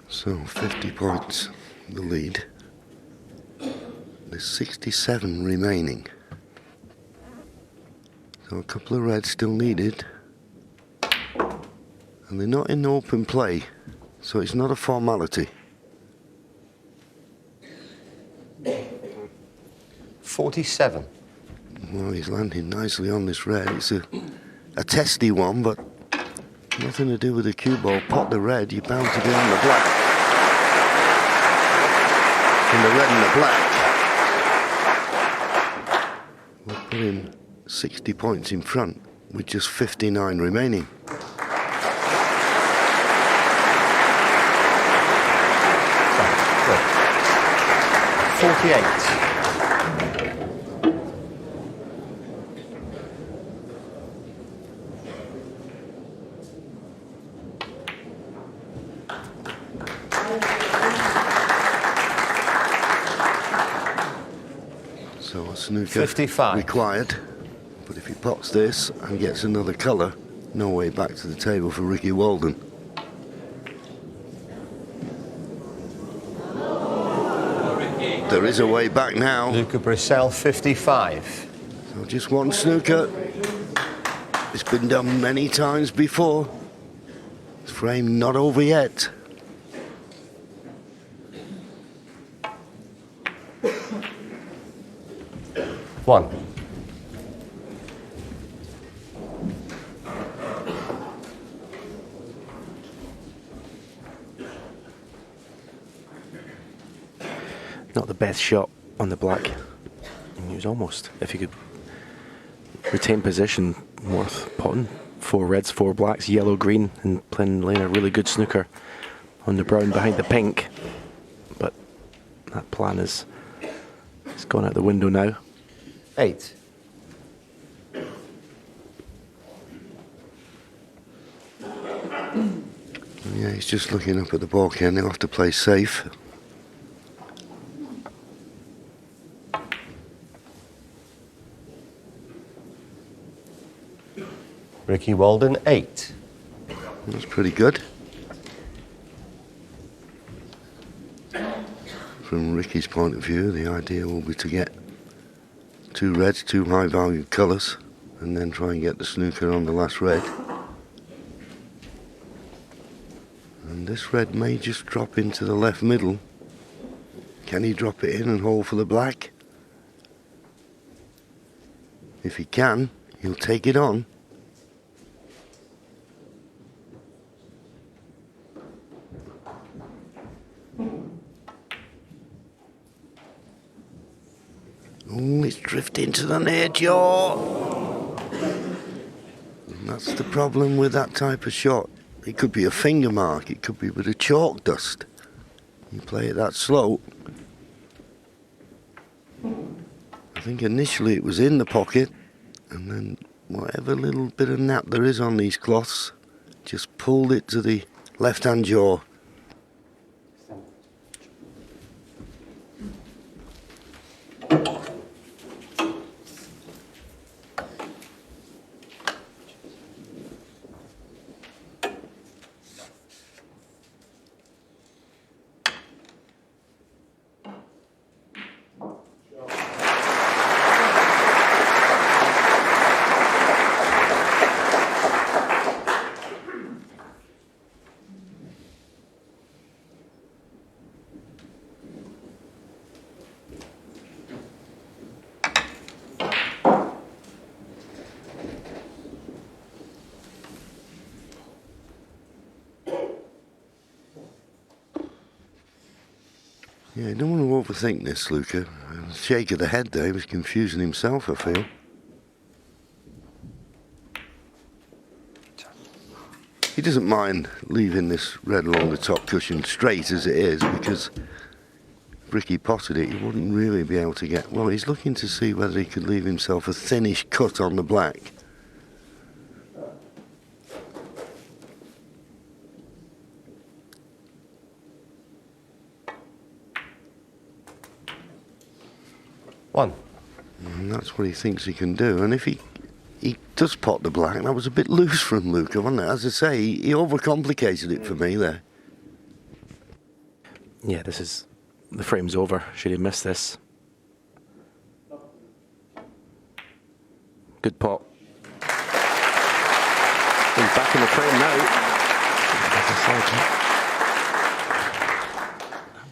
C: So 50 points, the lead. There's 67 remaining. So a couple of reds still needed. And they're not in open play, so it's not a formality.
K: 47.
C: Well, he's landing nicely on this red. It's a testy one, but nothing to do with the cue ball. Pot the red, you're bound to be on the black. And the red and the black will put him 60 points in front with just 59 remaining.
K: Good. 48.
C: So a snooker
K: 55.
C: required. But if he pots this and gets another colour, no way back to the table for Ricky Walden. There is a way back now.
K: Luca Brissell, 55.
C: So just one snooker. It's been done many times before. This frame not over yet.
K: One.
J: Not the best shot on the black. And he was almost, if he could retain position, worth potting. 4 reds, 4 blacks, yellow, green, and playing a really good snooker on the brown behind the pink. But that plan is it's gone out the window now.
K: 8.
C: Yeah, he's just looking up at the ball, Ken. He'll have to play safe.
K: Ricky Walden, 8.
C: That's pretty good. From Ricky's point of view, the idea will be to get 2 reds, 2 high-value colours, and then try and get the snooker on the last red. And this red may just drop into the left middle. Can he drop it in and hold for the black? If he can, he'll take it on. Oh, it's drifting to the near jaw. And that's the problem with that type of shot. It could be a finger mark, it could be with a chalk dust. You play it that slow. I think initially it was in the pocket, and then whatever little bit of nap there is on these cloths, just pulled it to the left-hand jaw. Yeah, you don't want to overthink this, Luca. A shake of the head there, he was confusing himself, I feel. He doesn't mind leaving this red along the top cushion straight as it is, because if Ricky potted it, he wouldn't really be able to get... Well, he's looking to see whether he could leave himself a thinnish cut on the black.
K: One.
C: And that's what he thinks he can do. And if he does pot the black, that was a bit loose from Luca, wasn't it? As I say, he overcomplicated it for me there.
J: Yeah, this is... The frame's over. Should he miss this? Good pot. He's back in the frame now.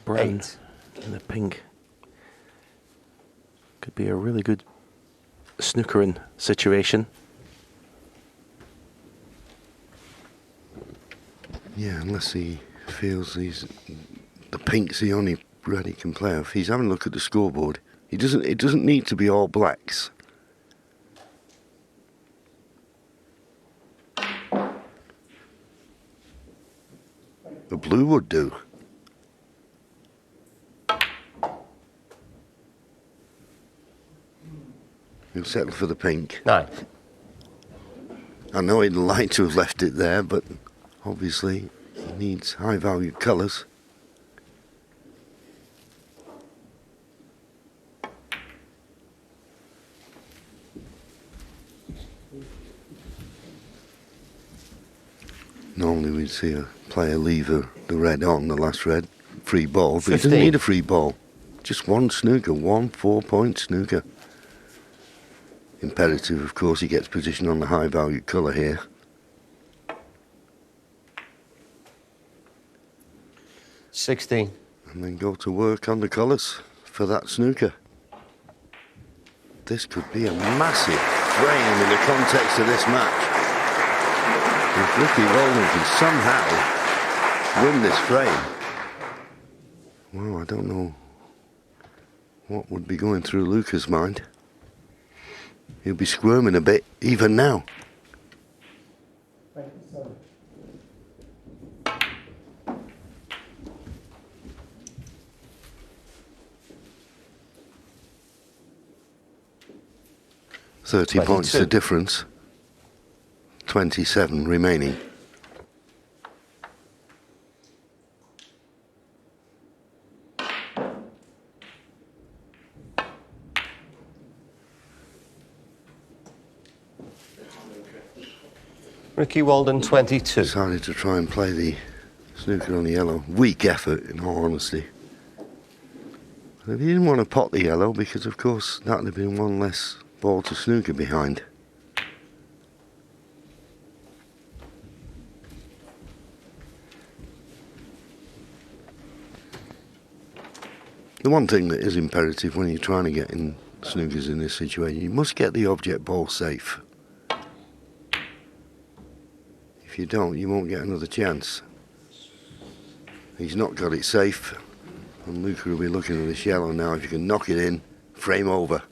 J: Brown and the pink. Could be a really good snookering situation.
C: Yeah, unless he feels the pink's the only red he can play off. He's having a look at the scoreboard. It doesn't need to be all blacks. The blue would do. He'll settle for the pink.
K: 9.
C: I know he'd like to have left it there, but obviously he needs high-value colours. Normally we'd see a player leave the red on, the last red, free ball, but
K: 15.
C: he doesn't need a free ball. Just one snooker, one 4-point snooker. Imperative, of course, he gets position on the high-value colour here.
K: $16.
C: And then go to work on the colours for that snooker. This could be a massive frame in the context of this match. If Ricky Walden can somehow win this frame, well, I don't know what would be going through Luca's mind. He'll be squirming a bit, even now. $30 points the difference. 27 remaining.
K: Ricky Walden, 22.
C: Decided to try and play the snooker on the yellow. Weak effort, in all honesty. But he didn't want to pot the yellow because, of course, that would have been one less ball to snooker behind. The one thing that is imperative when you're trying to get in snookers in this situation, you must get the object ball safe. If you don't, you won't get another chance. He's not got it safe, and Luca will be looking at this yellow now. If you can knock it in, frame over.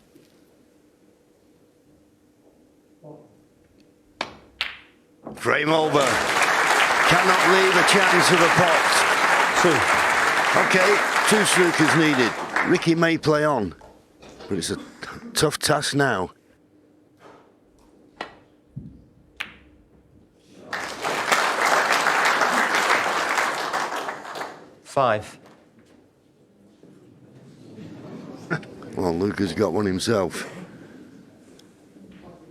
C: Frame over. Cannot leave a chance of a pot. Okay, 2 snookers needed. Ricky may play on, but it's a tough task now.
K: Five.
C: Well, Luca's got one himself.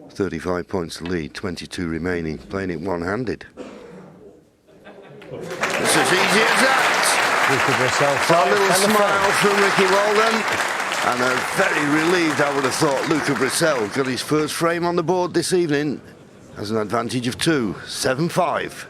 C: 35 points to lead, 22 remaining, playing it one-handed. It's as easy as that. A little smile from Ricky Walden, and a very relieved, I would have thought, Luca Brissell got his first frame on the board this evening, has an advantage of 2, 7-5.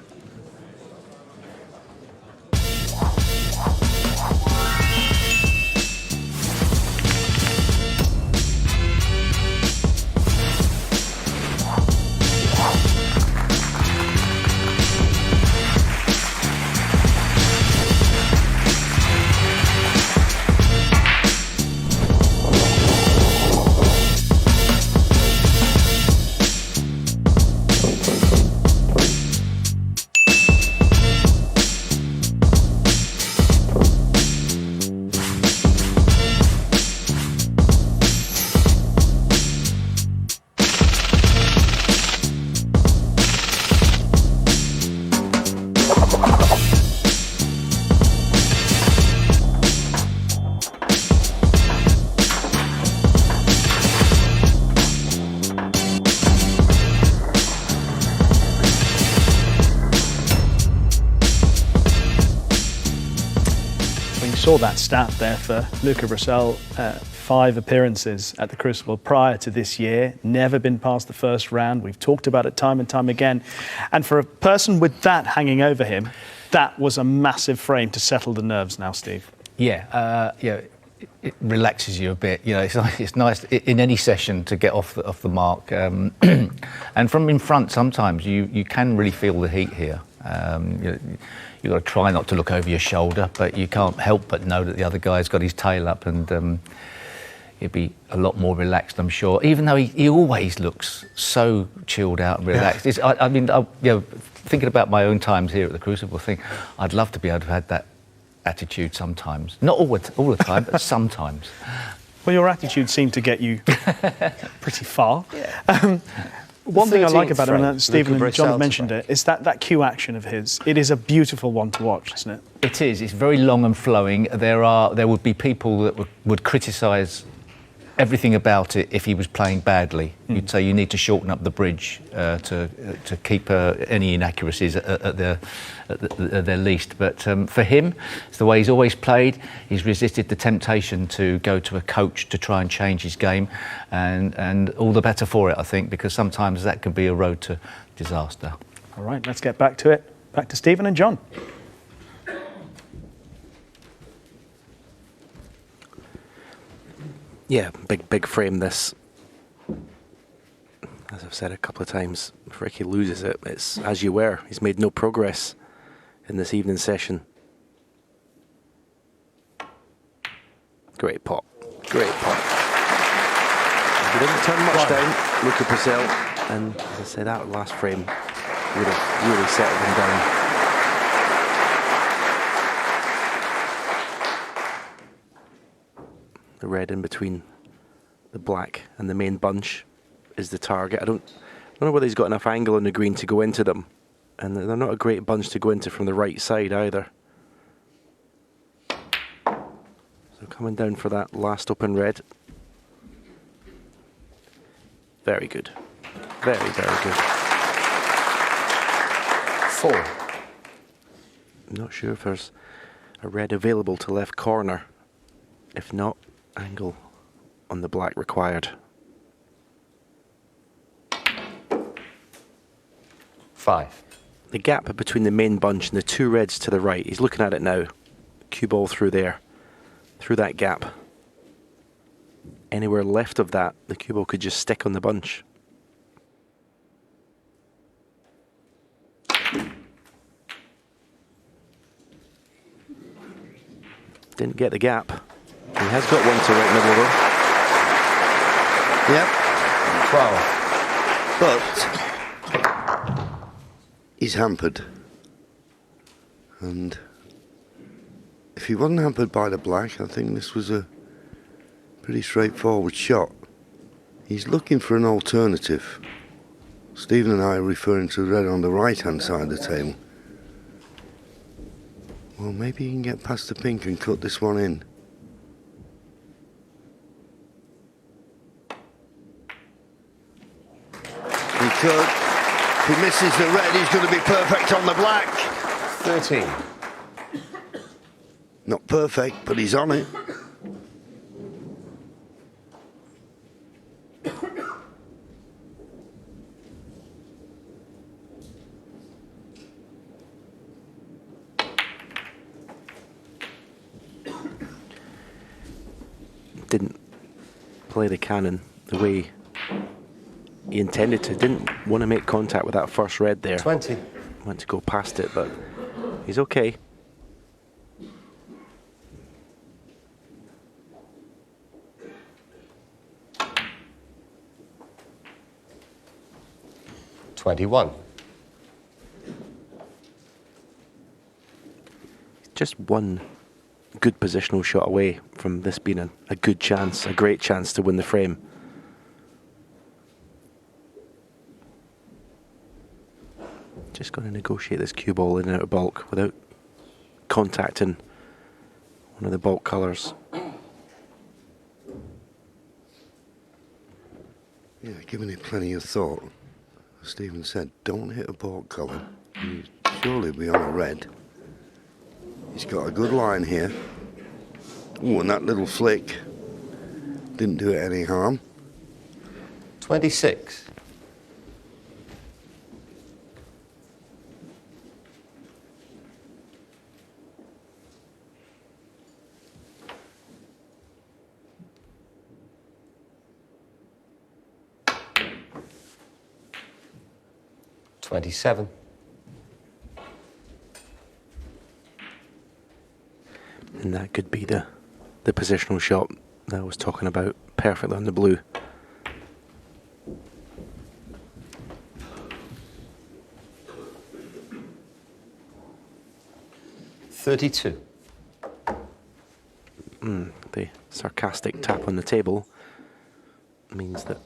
A: Saw that stat there for Luca Brissell, 5 appearances at the Crucible prior to this year, never been past the first round. We've talked about it time and time again. And for a person with that hanging over him, that was a massive frame to settle the nerves now, Steve.
F: Yeah, it relaxes you a bit. You know, it's nice in any session to get off the mark. And from in front, sometimes you can really feel the heat here. You've got to try not to look over your shoulder, but you can't help but know that the other guy's got his tail up, and he'd be a lot more relaxed, I'm sure. Even though he always looks so chilled out and relaxed. Yeah. Thinking about my own times here at the Crucible, I'd love to be able to have had that attitude sometimes. Not all the time, but sometimes.
A: Well, your attitude seemed to get you pretty far. Yeah. One thing I like about him, and Stephen and John have mentioned it, is that cue action of his. It is a beautiful one to watch, isn't it?
F: It is. It's very long and flowing. There would be people that would criticise everything about it if he was playing badly. You'd say you need to shorten up the bridge to keep any inaccuracies at their least. But for him, it's the way he's always played. He's resisted the temptation to go to a coach to try and change his game, and all the better for it, I think, because sometimes that can be a road to disaster.
A: All right, let's get back to it. Back to Stephen and John.
J: Yeah, big frame this. As I've said a couple of times, if Ricky loses it, it's as you were. He's made no progress in this evening session. Great pot. Great pot. He didn't turn much down, Luca Brissell, and as I said, that last frame would have really settled him down. The red in between the black and the main bunch is the target. I don't know whether he's got enough angle on the green to go into them, and they're not a great bunch to go into from the right side either. So coming down for that last open red. Very good. Very, very good.
K: 4.
J: I'm not sure if there's a red available to left corner. If not, angle on the black required.
K: 5.
J: The gap between the main bunch and the 2 reds to the right, he's looking at it now. Cue ball through there, through that gap. Anywhere left of that, the cue ball could just stick on the bunch. Didn't get the gap. He has got one to right middle though.
C: Yep.
K: 12.
C: But he's hampered. And if he wasn't hampered by the black, I think this was a pretty straightforward shot. He's looking for an alternative. Stephen and I are referring to red on the right-hand side of the table. Well, maybe he can get past the pink and cut this one in. He could. If he misses the red, he's going to be perfect on the black.
K: 13.
C: Not perfect, but he's on it.
J: Didn't play the cannon the way he intended to. Didn't want to make contact with that first red there.
K: 20.
J: Went to go past it, but he's okay.
K: $21.
J: Just one good positional shot away from this being a good chance, a great chance to win the frame. Just going to negotiate this cue ball in and out of bulk without contacting one of the bulk colours.
C: Yeah, giving it plenty of thought. As Stephen said, don't hit a bulk colour. You surely be on a red. He's got a good line here. Oh, and that little flick didn't do it any harm.
K: 26. $27.
J: And that could be the positional shot that I was talking about, perfectly on the blue.
K: $32.
J: The sarcastic tap on the table means that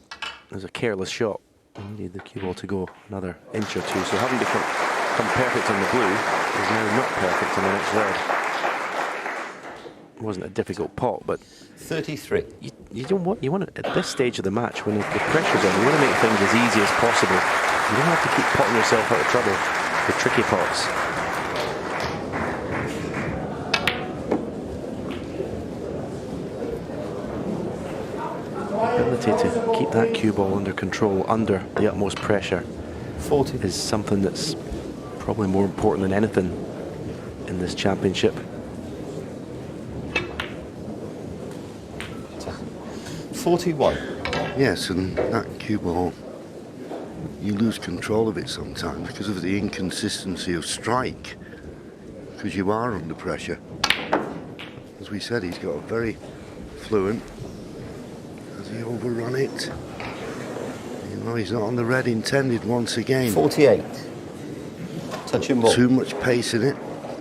J: there's a careless shot. You need the cue ball to go another inch or two. So having to come perfect on the blue is now not perfect on the next red. It wasn't a difficult pot, but
K: 33.
J: you don't want, you want to, at this stage of the match, when the pressure's on, you want to make things as easy as possible. You don't have to keep potting yourself out of trouble with tricky pots. The ability to keep that cue ball under control, under the utmost pressure,
K: 40.
J: is something that's probably more important than anything in this championship.
K: 41.
C: Yes, and that cue ball, you lose control of it sometimes because of the inconsistency of strike, because you are under pressure. As we said, he's got a very fluent. Has he overrun it? You know, he's not on the red intended once again.
K: 48. Touching ball.
C: Too much pace in it.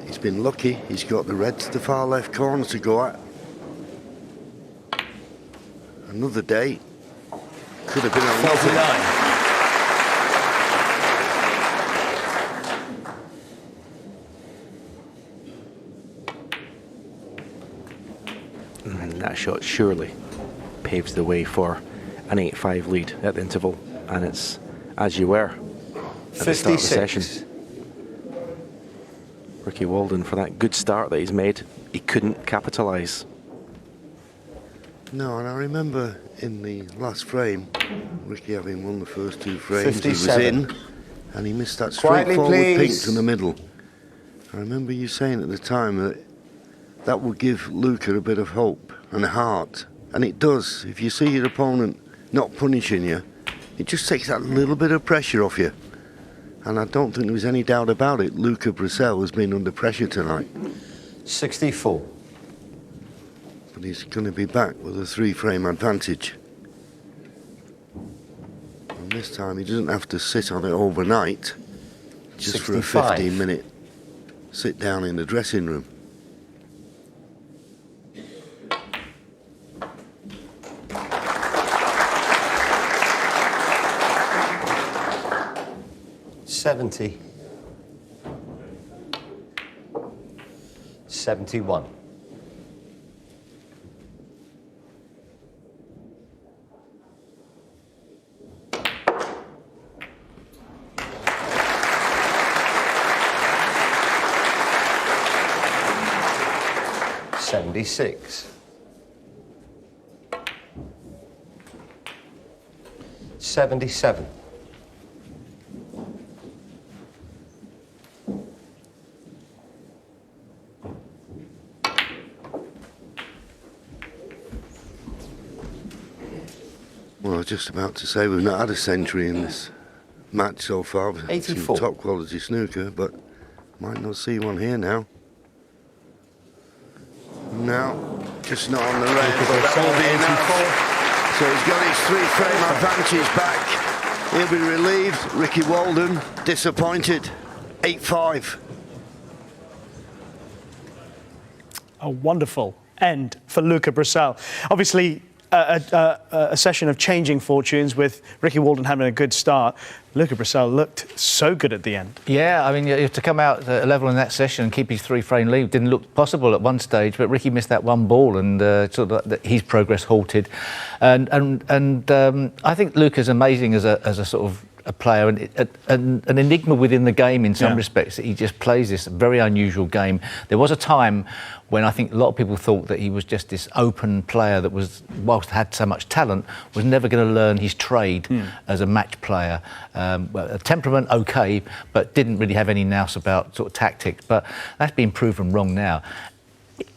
C: He's been lucky. He's got the red to the far left corner to go at. Another day. Could have been a
K: 49.
J: And that shot surely paves the way for an 8-5 lead at the interval. And it's as you were at the start of the session. Ricky Walden, for that good start that he's made, he couldn't capitalise.
C: No, and I remember in the last frame, Ricky having won the first two frames,
K: 57.
C: he was in, and he missed that
K: Quietly,
C: straightforward pink
K: please.
C: to the middle. I remember you saying at the time that that would give Luca a bit of hope and heart, and it does. If you see your opponent not punishing you, it just takes that little bit of pressure off you. And I don't think there was any doubt about it. Luca Brissell has been under pressure tonight.
K: 64.
C: But he's going to be back with a 3-frame advantage. this time he doesn't have to sit on it overnight, just
K: 65.
C: for a 15-minute sit down in the dressing room.
K: $70. 71. $76. 77.
C: Well, I was just about to say we've not had a century in this match so far. We've had some
K: 84.
C: top quality snooker, but might not see one here now. No, just not on the rail, but that will be enough. So he's got his 3-frame advantage back. He'll be relieved. Ricky Walden disappointed. 8-5.
A: A wonderful end for Luca Bracel. Obviously, a session of changing fortunes with Ricky Walden having a good start. Luca Bracel looked so good at the end.
F: Yeah, I mean, you have to come out at a level in that session and keep his 3-frame lead. Didn't look possible at one stage, but Ricky missed that one ball and sort of his progress halted. And I think Luca's amazing as a sort of a player and an enigma within the game in some respects. He just plays this very unusual game. There was a time when I think a lot of people thought that he was just this open player that was, whilst had so much talent, was never going to learn his trade as a match player. A temperament, okay, but didn't really have any nous about sort of tactics. But that's been proven wrong now.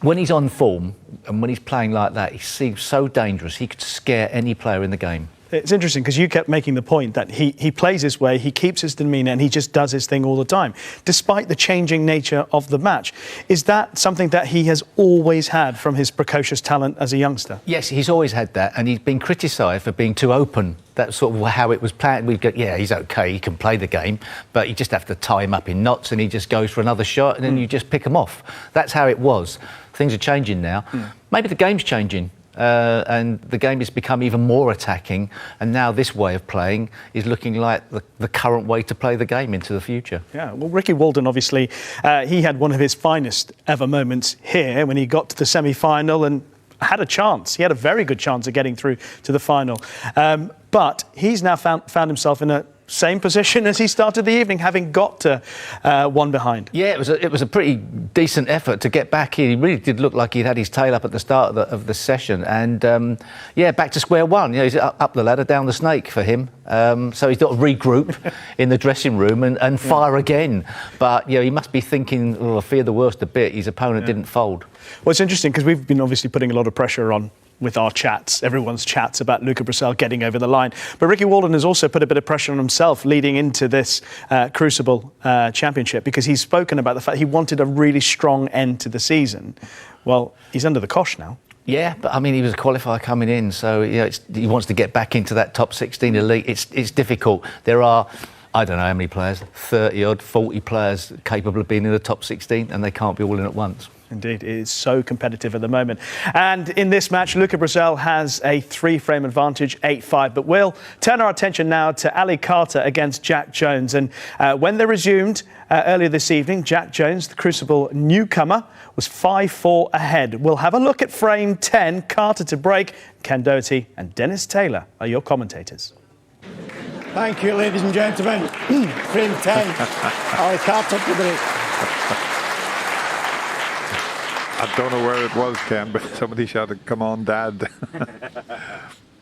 F: When he's on form and when he's playing like that, he seems so dangerous. He could scare any player in the game.
A: It's interesting because you kept making the point that he plays his way, he keeps his demeanour and he just does his thing all the time, despite the changing nature of the match. Is that something that he has always had from his precocious talent as a youngster?
F: Yes, he's always had that, and he's been criticised for being too open. That's sort of how it was planned. We'd go, yeah, he's okay, he can play the game, but you just have to tie him up in knots and he just goes for another shot and then you just pick him off. That's how it was. Things are changing now. Maybe the game's changing. And the game has become even more attacking, and now this way of playing is looking like the current way to play the game into the future.
A: Yeah, well, Ricky Walden, obviously, he had one of his finest ever moments here when he got to the semi-final and had a chance. He had a very good chance of getting through to the final. But he's now found himself in a same position as he started the evening, having got to one behind.
F: Yeah, it was a pretty decent effort to get back in. He really did look like he'd had his tail up at the start of the session, and yeah, back to square one. You know, he's up the ladder, down the snake for him. So he's got to regroup in the dressing room and fire again. But you know, he must be thinking, oh, I fear the worst a bit. His opponent didn't fold.
A: Well, it's interesting because we've been obviously putting a lot of pressure on with our chats, everyone's chats about Luca Bracel getting over the line. But Ricky Walden has also put a bit of pressure on himself leading into this Crucible Championship, because he's spoken about the fact he wanted a really strong end to the season. Well, he's under the cosh now.
F: Yeah, but I mean, he was a qualifier coming in, so you know, he wants to get back into that top 16 elite. It's difficult. There are, I don't know how many players, 30-odd, 40 players capable of being in the top 16, and they can't be all in at once.
A: Indeed, it is so competitive at the moment. And in this match, Luca Bracel has a 3-frame advantage, 8-5. But we'll turn our attention now to Ali Carter against Jack Jones. And when they resumed earlier this evening, Jack Jones, the Crucible newcomer, was 5-4 ahead. We'll have a look at frame 10, Carter to break. Ken Doherty and Dennis Taylor are your commentators.
L: Thank you, ladies and gentlemen. Frame 10, Ali Carter to break.
E: I don't know where it was, Ken, but somebody shouted, "Come on, Dad,"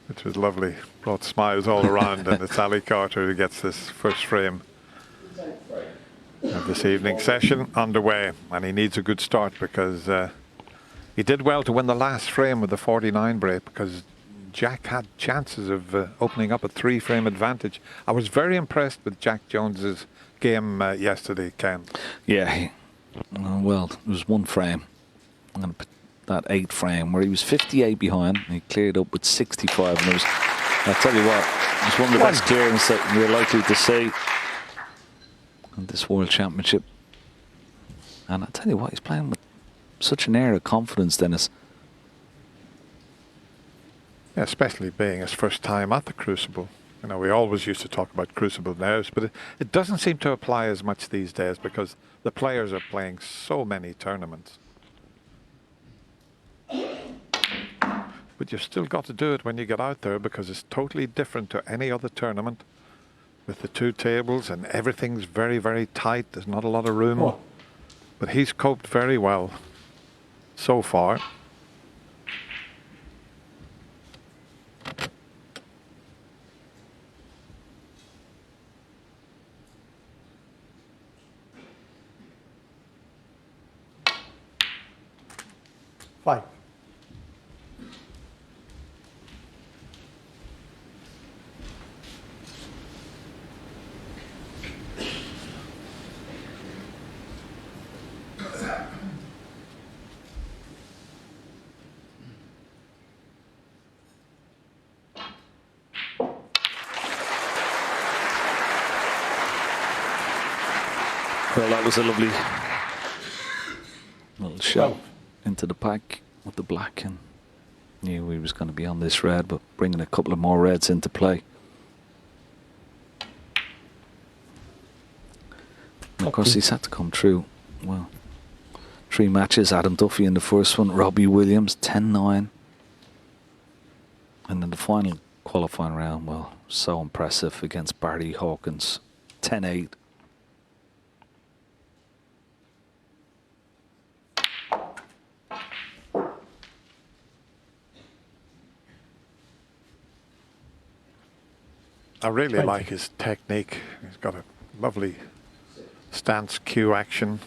E: which was lovely. Brought smiles all around, and it's Ali Carter who gets this first frame of this evening's session underway, and he needs a good start because he did well to win the last frame with the 49 break, because Jack had chances of opening up a 3-frame advantage. I was very impressed with Jack Jones's game yesterday, Ken.
M: Yeah, well, it was one frame. I'm going to put that 8 frame where he was 58 behind and he cleared up with 65, and there was I'll tell you what, it's one of the best clearance that we're likely to see in this World Championship. And I'll tell you what, he's playing with such an air of confidence, Dennis.
E: Yeah, especially being his first time at the Crucible. You know, we always used to talk about Crucible nerves, but it doesn't seem to apply as much these days because the players are playing so many tournaments. But you've still got to do it when you get out there because it's totally different to any other tournament with the two tables and everything's very, very tight. There's not a lot of room. But he's coped very well so far.
L: Five.
M: Well, that was a lovely little shot into the pack with the black, and knew he was going to be on this red, but bringing a couple of more reds into play. And of course, he's had to come through. Well, 3 matches. Adam Duffy in the first one, Robbie Williams 10-9, and then the final qualifying round. Well, so impressive against Barty Hawkins, 10-8.
E: I really like his technique. He's got a lovely stance cue action.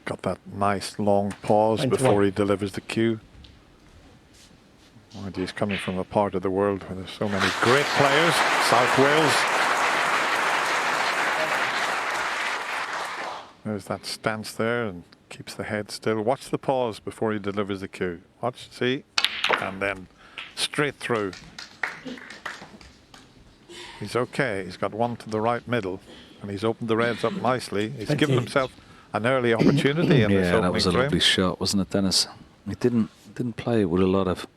E: Got that nice long pause before he delivers the cue. And he's coming from a part of the world where there's so many great players. South Wales. There's that stance there and keeps the head still. Watch the pause before he delivers the cue. Watch, see, and then straight through. He's okay. He's got one to the right middle, and he's opened the reds up nicely. He's given himself an early opportunity in this opening
M: that was a
E: frame.
M: lovely shot, wasn't it, Dennis? He didn't play it with a lot of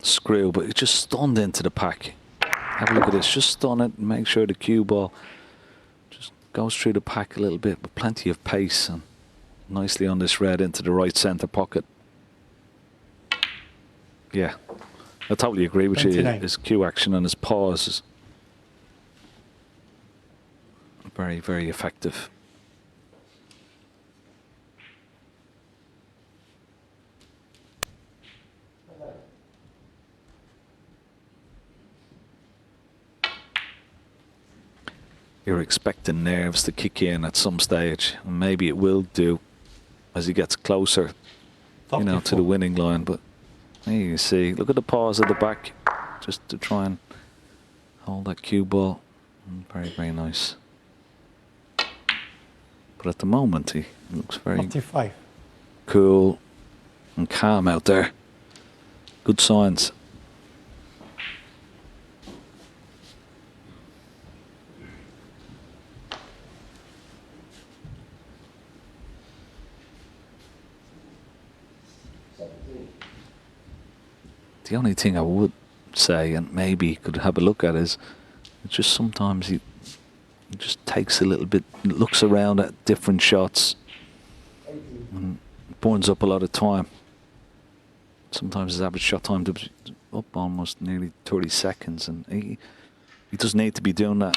M: screw, but he just stunned into the pack. Have a look at this. Just stun it and make sure the cue ball just goes through the pack a little bit, with plenty of pace, and nicely on this red into the right centre pocket. Yeah, I totally agree with you. His cue action and his pause is very, very effective. You're expecting nerves to kick in at some stage, and maybe it will do as he gets closer, you know, to the winning line. But there you see, look at the pause at the back, just to try and hold that cue ball. Very, very nice. But at the moment, he looks very
L: 45.
M: cool and calm out there. Good signs. The only thing I would say, and maybe could have a look at, is just sometimes he just takes a little bit, looks around at different shots, and burns up a lot of time. Sometimes his average shot time is up almost nearly 30 seconds, and he doesn't need to be doing that.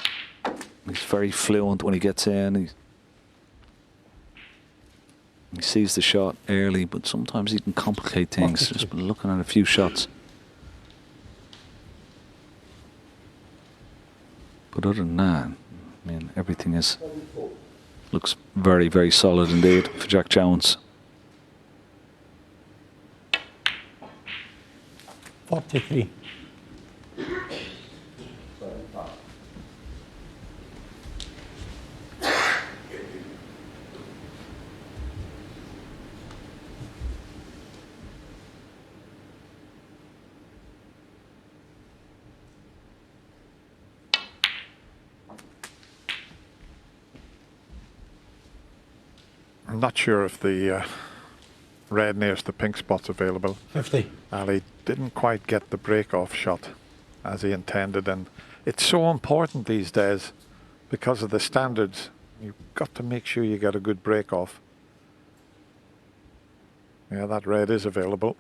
M: He's very fluent when he gets in. He sees the shot early, but sometimes he can complicate things just by looking at a few shots. But other than that, I mean, everything looks very, very solid indeed for Jack Jones.
L: 43.
E: I'm not sure if the red nearest the pink spot's available.
L: 50.
E: Ali didn't quite get the break-off shot as he intended, and it's so important these days because of the standards. You've got to make sure you get a good break-off. Yeah, that red is available.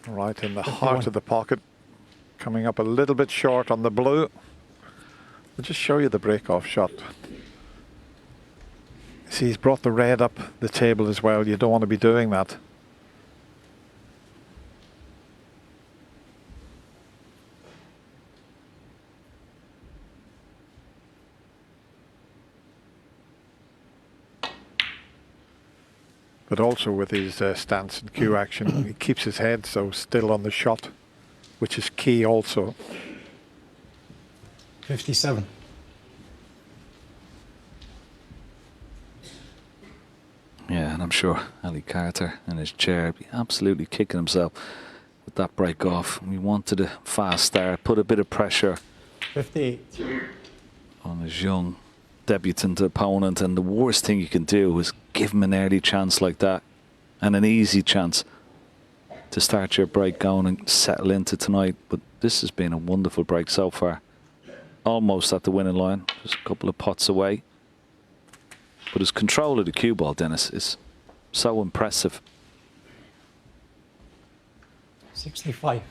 E: Right in the
L: 51.
E: heart of the pocket. Coming up a little bit short on the blue. I'll just show you the break-off shot. See, he's brought the red up the table as well. You don't want to be doing that. But also with his stance and cue action, he keeps his head so still on the shot, which is key also.
L: 57.
M: Yeah, and I'm sure Ali Carter in his chair would be absolutely kicking himself with that break off. We wanted a fast start, put a bit of pressure
L: 58.
M: on his young debutant opponent, and the worst thing you can do is give him an early chance like that, and an easy chance to start your break going and settle into tonight. But this has been a wonderful break so far. Almost at the winning line, just a couple of pots away. But his control of the cue ball, Dennis, is so impressive.
L: 65.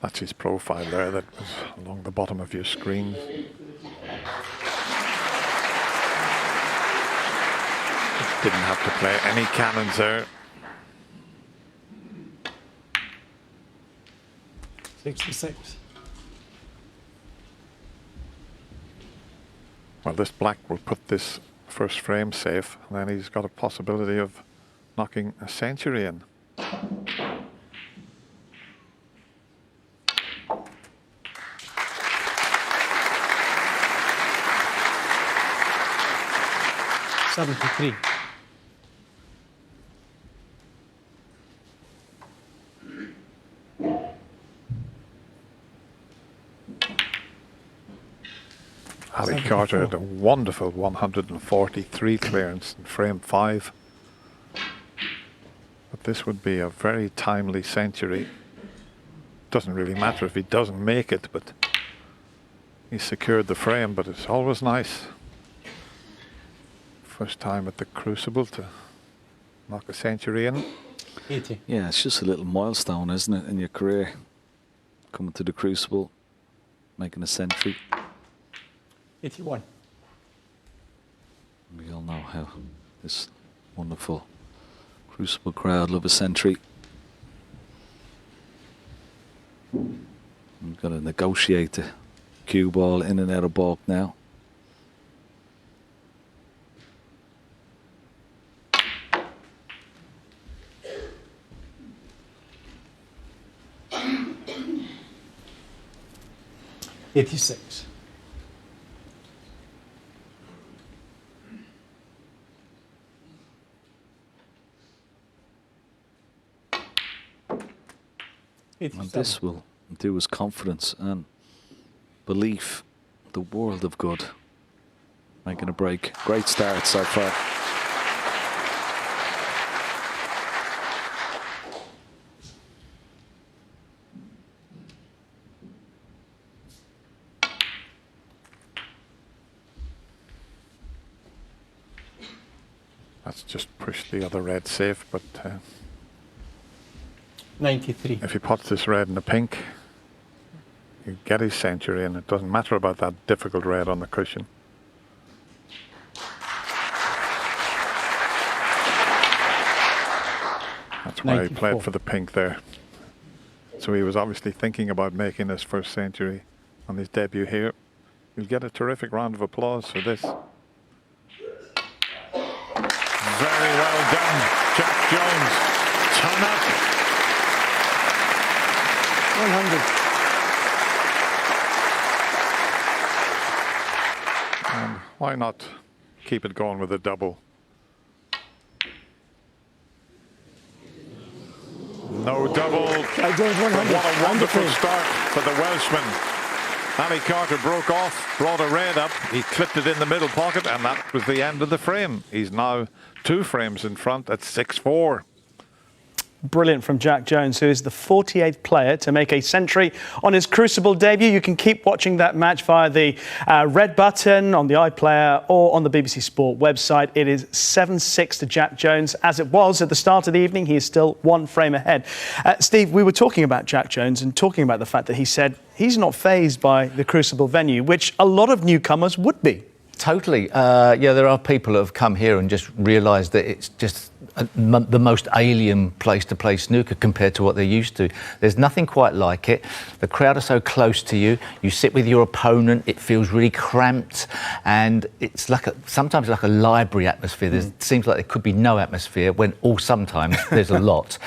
E: That's his profile there that was along the bottom of your screen. Didn't have to play any cannons there.
L: 66.
E: Well, this black will put this first frame safe, and then he's got a possibility of knocking a century in.
L: '73.
E: Ali Carter had a wonderful 143 clearance in frame 5. But this would be a very timely century. Doesn't really matter if he doesn't make it, but he secured the frame. But it's always nice. First time at the Crucible to knock a century in.
L: 80.
M: Yeah, it's just a little milestone, isn't it, in your career? Coming to the Crucible, making a century.
L: 81.
M: We all know how this wonderful Crucible crowd love a century. We've got to negotiate the cue ball in and out of balk now.
L: '86.
M: And this will do his confidence and belief the world of good. Making a break. Great start so far.
E: That's just pushed the other red safe, but
L: 93.
E: if he puts this red in the pink, you get his century, and it doesn't matter about that difficult red on the cushion. That's why he played for the pink there. So he was obviously thinking about making his first century on his debut here. You'll get a terrific round of applause for this. Very well done, Jack Jones. Turn up.
L: 100.
E: And why not keep it going with a double? No double.
L: Jack Jones 100.
E: What a wonderful start for the Welshman. Ali Carter broke off, brought a red up. He clipped it in the middle pocket, and that was the end of the frame. He's now 2 frames in front at 6-4.
A: Brilliant from Jack Jones, who is the 48th player to make a century on his Crucible debut. You can keep watching that match via the red button on the iPlayer or on the BBC Sport website. It is 7-6 to Jack Jones. As it was at the start of the evening, he is still 1 frame ahead. Steve, we were talking about Jack Jones and talking about the fact that he said he's not fazed by the Crucible venue, which a lot of newcomers would be.
F: Totally. Yeah, there are people that have come here and just realised that it's just the most alien place to play snooker compared to what they're used to. There's nothing quite like it. The crowd are so close to you. You sit with your opponent. It feels really cramped, and it's like sometimes like a library atmosphere. There seems like there could be no atmosphere when sometimes there's a lot.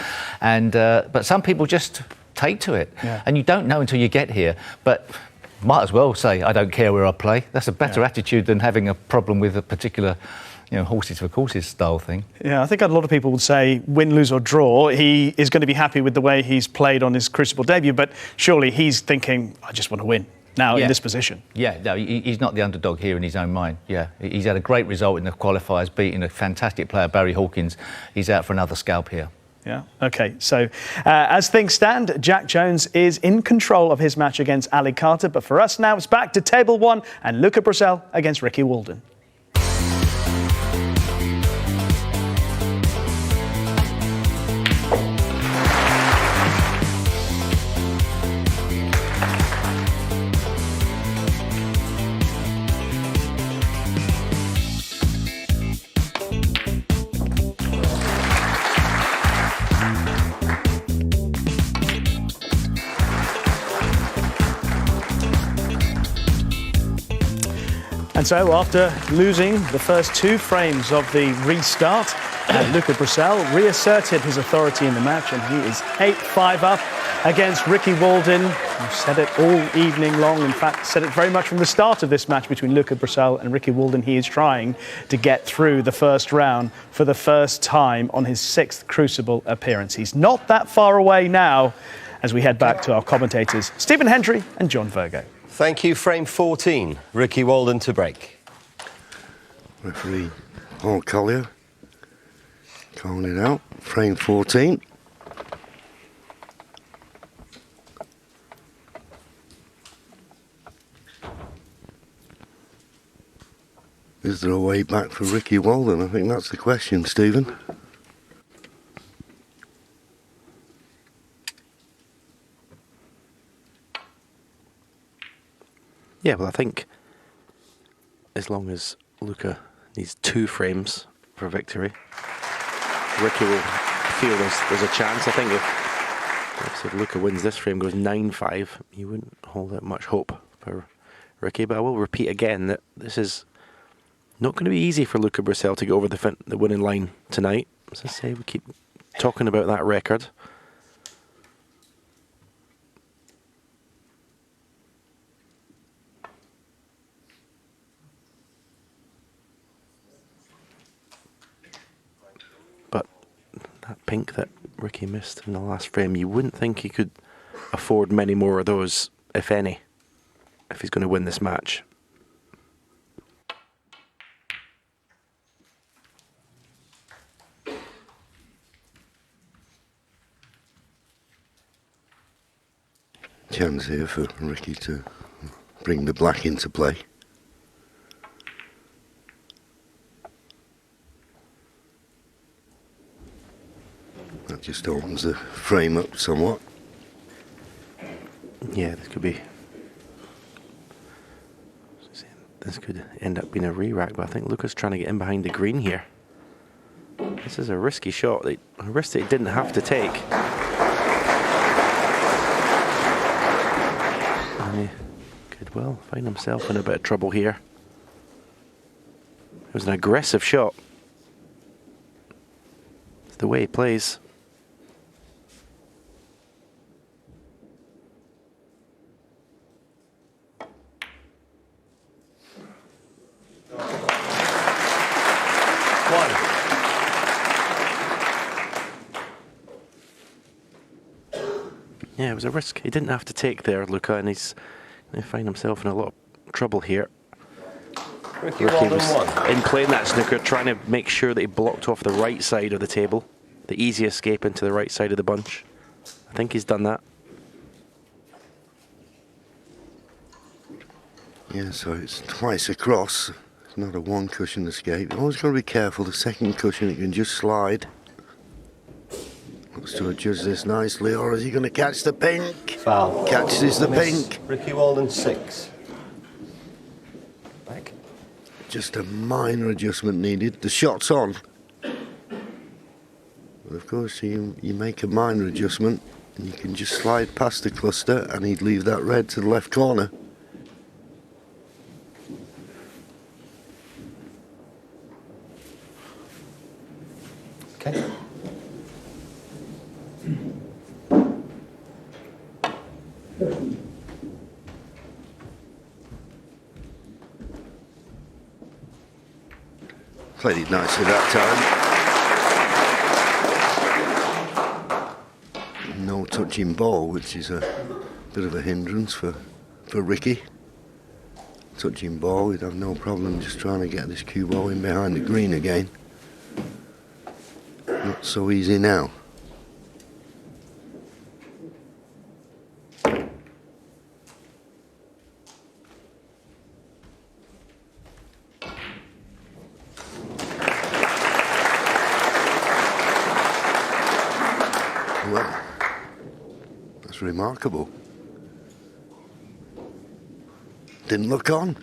F: And but some people just take to it, and you don't know until you get here. But might as well say, I don't care where I play. That's a better attitude than having a problem with a particular, horses for courses style thing.
A: Yeah, I think a lot of people would say win, lose or draw. He is going to be happy with the way he's played on his Crucible debut, but surely he's thinking, I just want to win now in this position. Yeah, no, he's not the underdog here in his own mind. Yeah, he's had a great result in the qualifiers, beating a fantastic player, Barry Hawkins. He's out for another scalp here. Yeah, OK. So as things stand, Jack Jones is in control of his match against Ali Carter. But for us now, it's back to table 1 and Luca Brecel against Ricky Walden. And so after losing the first 2 frames of the restart, Luca Brecel reasserted his authority in the match, and he is 8-5 up against Ricky Walden. I've said it all evening long. In fact, said it very much from the start of this match between Luca Brecel and Ricky Walden. He is trying to get through the first round for the first time on his 6th Crucible appearance. He's not that far away now as we head back to our commentators, Stephen Hendry and John Virgo.
K: Thank you. Frame 14, Ricky Walden to break.
C: Referee Paul Collier calling it out. Frame 14. Is there a way back for Ricky Walden? I think that's the question, Stephen.
J: Yeah, well, I think as long as Luca needs 2 frames for victory, Ricky will feel there's a chance. I think if Luca wins this frame, goes 9-5, you wouldn't hold out much hope for Ricky. But I will repeat again that this is not going to be easy for Luca Brecel to get over the winning line tonight. As I say, we keep talking about that record. That pink that Ricky missed in the last frame, you wouldn't think he could afford many more of those, if any, if he's going to win this match.
C: Chance here for Ricky to bring the black into play. That just opens the frame up somewhat.
J: Yeah, this could end up being a re-rack, but I think Luca's trying to get in behind the green here. This is a risky shot, a risk that he didn't have to take. And he could well find himself in a bit of trouble here. It was an aggressive shot. It's the way he plays. Yeah, it was a risk he didn't have to take there, Luca, and he's He find himself in a lot of trouble here.
K: Ricky
J: Ricky
K: Walden
J: was
K: won.
J: in playing that snooker, trying to make sure that he blocked off the right side of the table. The easy escape into the right side of the bunch. I think he's done that.
C: Yeah, so it's twice across. It's not a one cushion escape. You always got to be careful. The second cushion, it can just slide. Looks to adjust this nicely, or is he going to catch the pink?
K: Foul.
C: Catches the
K: Miss.
C: pink.
K: Ricky Walden 6. Back.
C: Just a minor adjustment needed. The shot's on. But of course, you make a minor adjustment, and you can just slide past the cluster, and he'd leave that red to the left corner.
K: Okay.
C: Played it nicely that time. No touching ball, which is a bit of a hindrance for Ricky. Touching ball, he'd have no problem just trying to get this cue ball in behind the green again. Not so easy now. Well, that's remarkable. Didn't look on.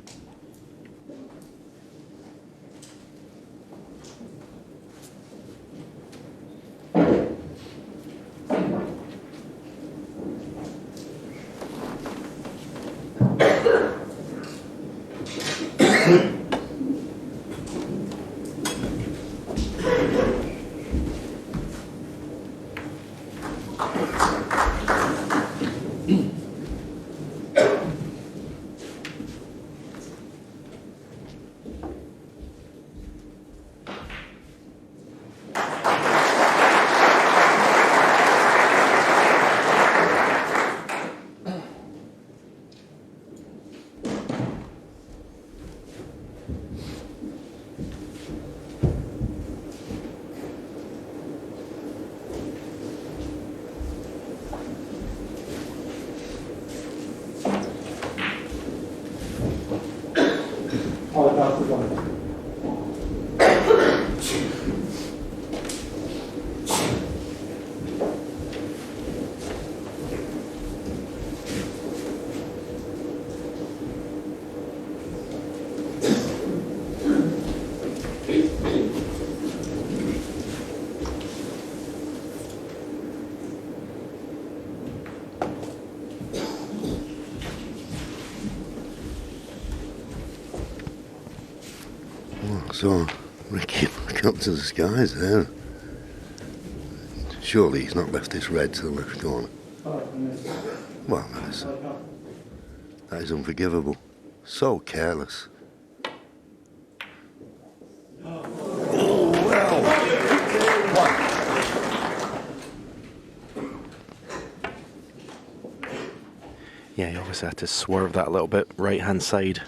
C: So, Ricky, look up to the skies there. Surely he's not left this red to the left corner. Well, that is unforgivable. So careless. Oh, well.
J: Yeah, he obviously had to swerve that a little bit, right-hand side.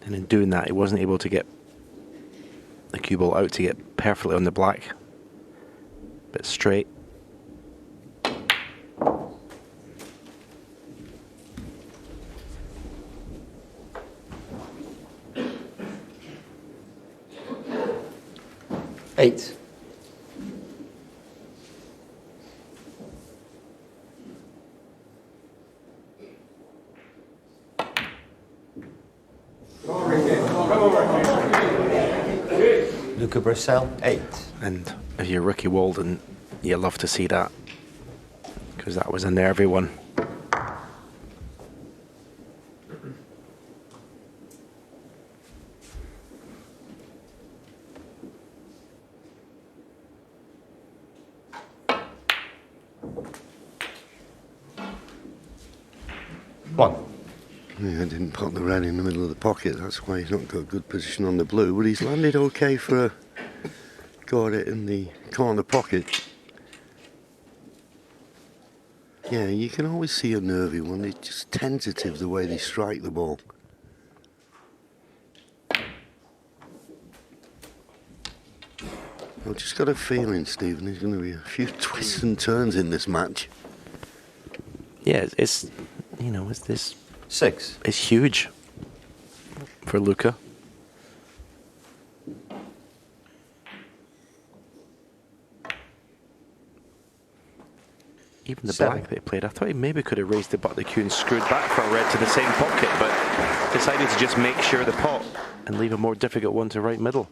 J: And in doing that, he wasn't able to get the cue ball out to get perfectly on the black. Bit straight.
K: Eight. Luca Brissell, 8.
J: And if you're Ricky Walden, you love to see that, because that was a nervy one.
K: One.
C: Yeah, didn't put the red in the middle of the pocket. That's why he's not got a good position on the blue. But he's landed okay for a got it in the corner pocket. Yeah, you can always see a nervy one. It's just tentative the way they strike the ball. I've just got a feeling, Stephen, there's going to be a few twists and turns in this match.
J: Yeah, it's you know, it's this
K: 6.
J: It's huge for Luca. Even the
K: 7.
J: black that he played, I thought he maybe could have raised the butt of the cue and screwed back for a red to the same pocket, but decided to just make sure the pot and leave a more difficult one to right middle.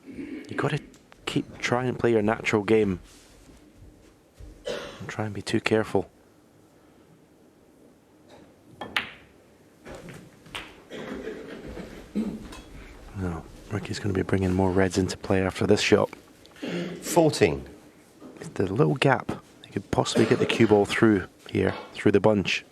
J: You got to keep trying and play your natural game. Don't try and be too careful. No, Ricky's going to be bringing more reds into play after this shot.
K: 14.
J: The little gap. You could possibly get the cue ball through here, through the bunch.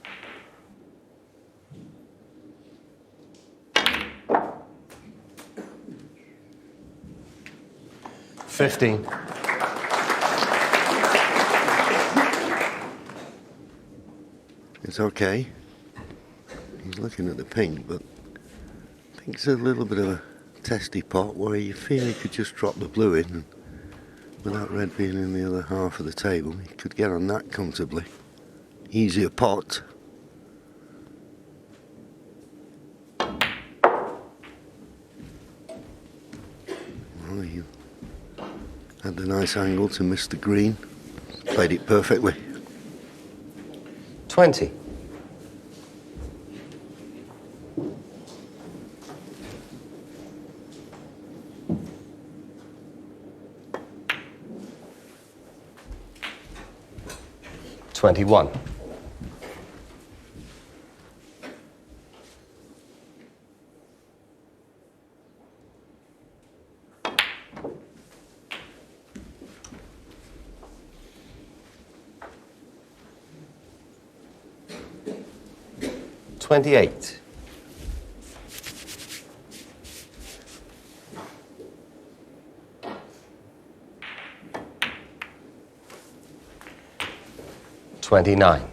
K: $15.
C: It's okay. He's looking at the pink, but pink's a little bit of a testy pot where you feel he could just drop the blue in, and without red being in the other half of the table, he could get on that comfortably. Easier pot. Well, he had the nice angle to miss the green. Played it perfectly.
K: 20. $21. $28. $29.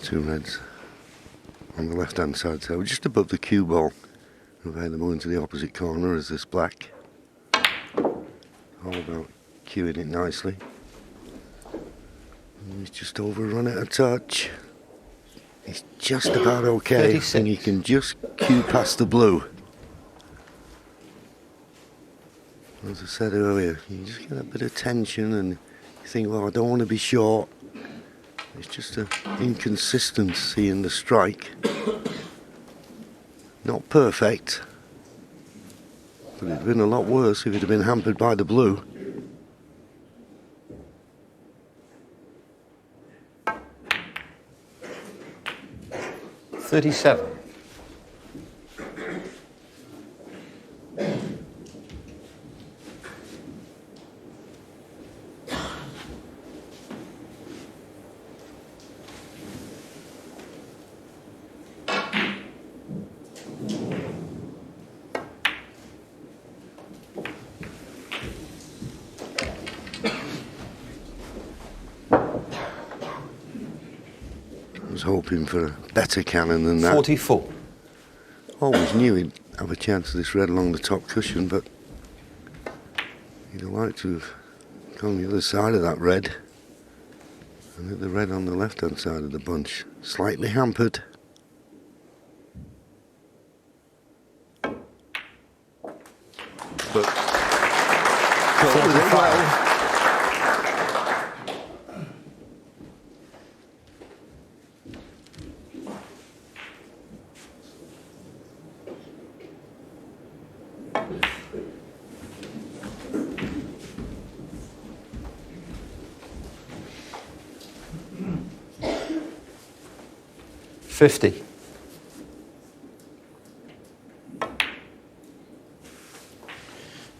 C: Two reds on the left-hand side, so just above the cue ball, available into the opposite corner is this black. All about cueing it nicely. And he's just overrun it a touch. It's just about okay,
K: 36.
C: and you can just cue past the blue. As I said earlier, you just get a bit of tension and you think, well, I don't want to be short. It's just an inconsistency in the strike. Not perfect, but it'd been a lot worse if it had been hampered by the blue.
K: $37.
C: I was hoping for a better cannon than that.
K: 44.
C: Always knew he'd have a chance of this red along the top cushion, but he'd have liked to have gone the other side of that red and hit the red on the left-hand side of the bunch. Slightly hampered. But caught with it well.
K: $50.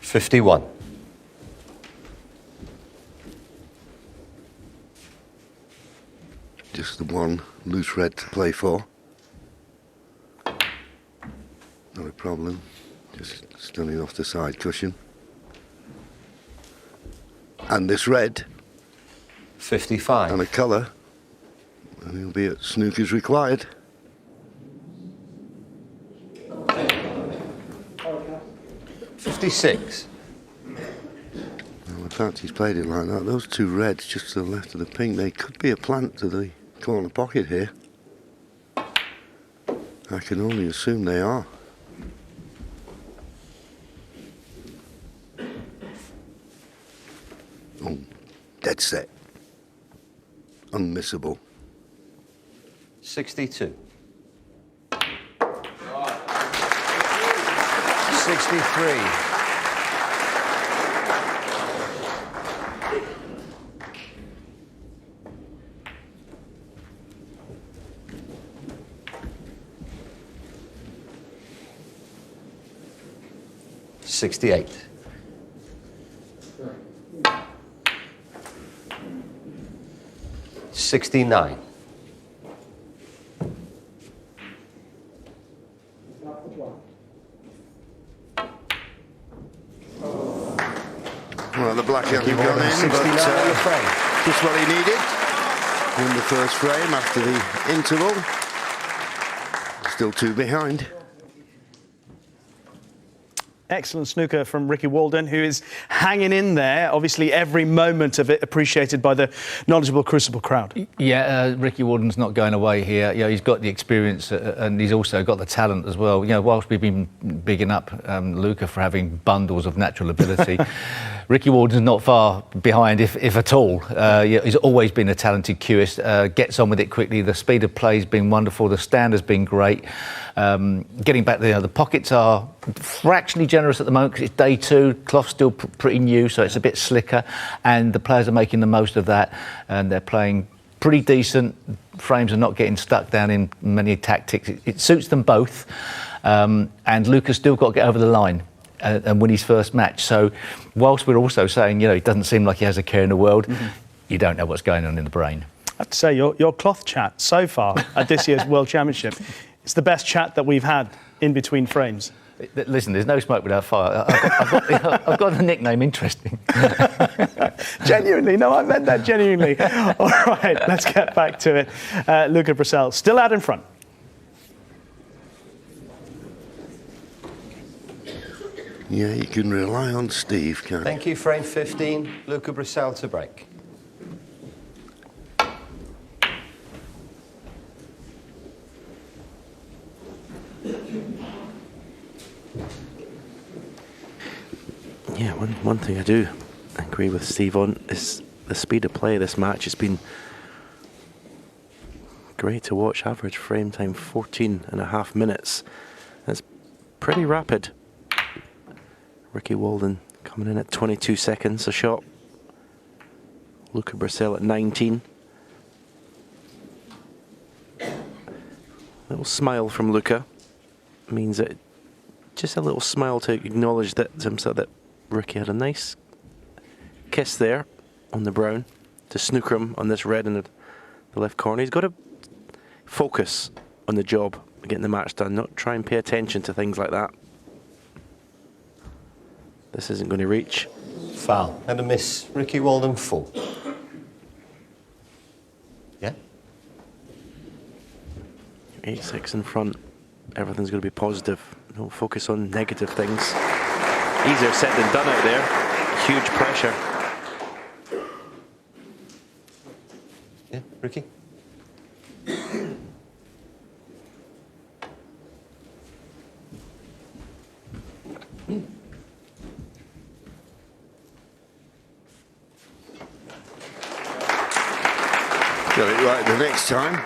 K: $51.
C: Just the one loose red to play for. Not a problem. Just stunning off the side cushion. And this red.
K: 55.
C: And a colour. And he'll be at snooker's required.
K: $56.
C: Well, the fact he's played it like that, those two reds just to the left of the pink, they could be a plant to the corner pocket here. I can only assume they are. Oh, dead set. Unmissable.
K: 62. 63. $68. 69.
C: Well, the black hasn't gone in, but just what he needed in the first frame after the interval. Still two behind.
A: Excellent snooker from Ricky Walden, who is hanging in there. Obviously, every moment of it appreciated by the knowledgeable Crucible crowd.
F: Yeah, Ricky Walden's not going away here. You know, he's got the experience and he's also got the talent as well. You know, whilst we've been bigging up Luca for having bundles of natural ability, Ricky Walden's not far behind, if at all. He's always been a talented cueist, gets on with it quickly. The speed of play has been wonderful. The stand has been great. Getting back there, the pockets are fractionally generous at the moment because it's day two. Cloth's still pretty new, so it's a bit slicker, and the players are making the most of that, and they're playing pretty decent. Frames are not getting stuck down in many tactics. It suits them both, and Luca's still got to get over the line and win his first match. So whilst we're also saying, you know, it doesn't seem like he has a care in the world, you don't know what's going on in the brain.
A: I have to say, your cloth chat so far at this year's World Championship, it's the best chat that we've had in between frames.
F: Listen, there's no smoke without fire. I've got the nickname interesting.
A: Genuinely, no, I meant that genuinely. All right, let's get back to it. Luca Brissell still out in front.
C: Yeah, you can rely on Steve, can't you?
K: Thank you, frame 15. Luca Brissell to break.
J: Yeah, one thing I do agree with Steve on is the speed of play of this match has been great to watch. Average frame time 14.5 minutes. That's pretty rapid. Ricky Walden coming in at 22 seconds a shot. Luca Brissell at 19. Little smile from Luca means that just a little smile to acknowledge that himself that Ricky had a nice kiss there on the brown to snooker him on this red in the left corner. He's got to focus on the job, getting the match done, not try and pay attention to things like that. This isn't going to reach.
K: Foul. And a miss. Ricky Walden full. Yeah?
J: 8-6 in front. Everything's going to be positive. Don't focus on negative things. Easier said than done out there. Huge pressure.
K: Yeah, Ricky?
C: Got it right the next time.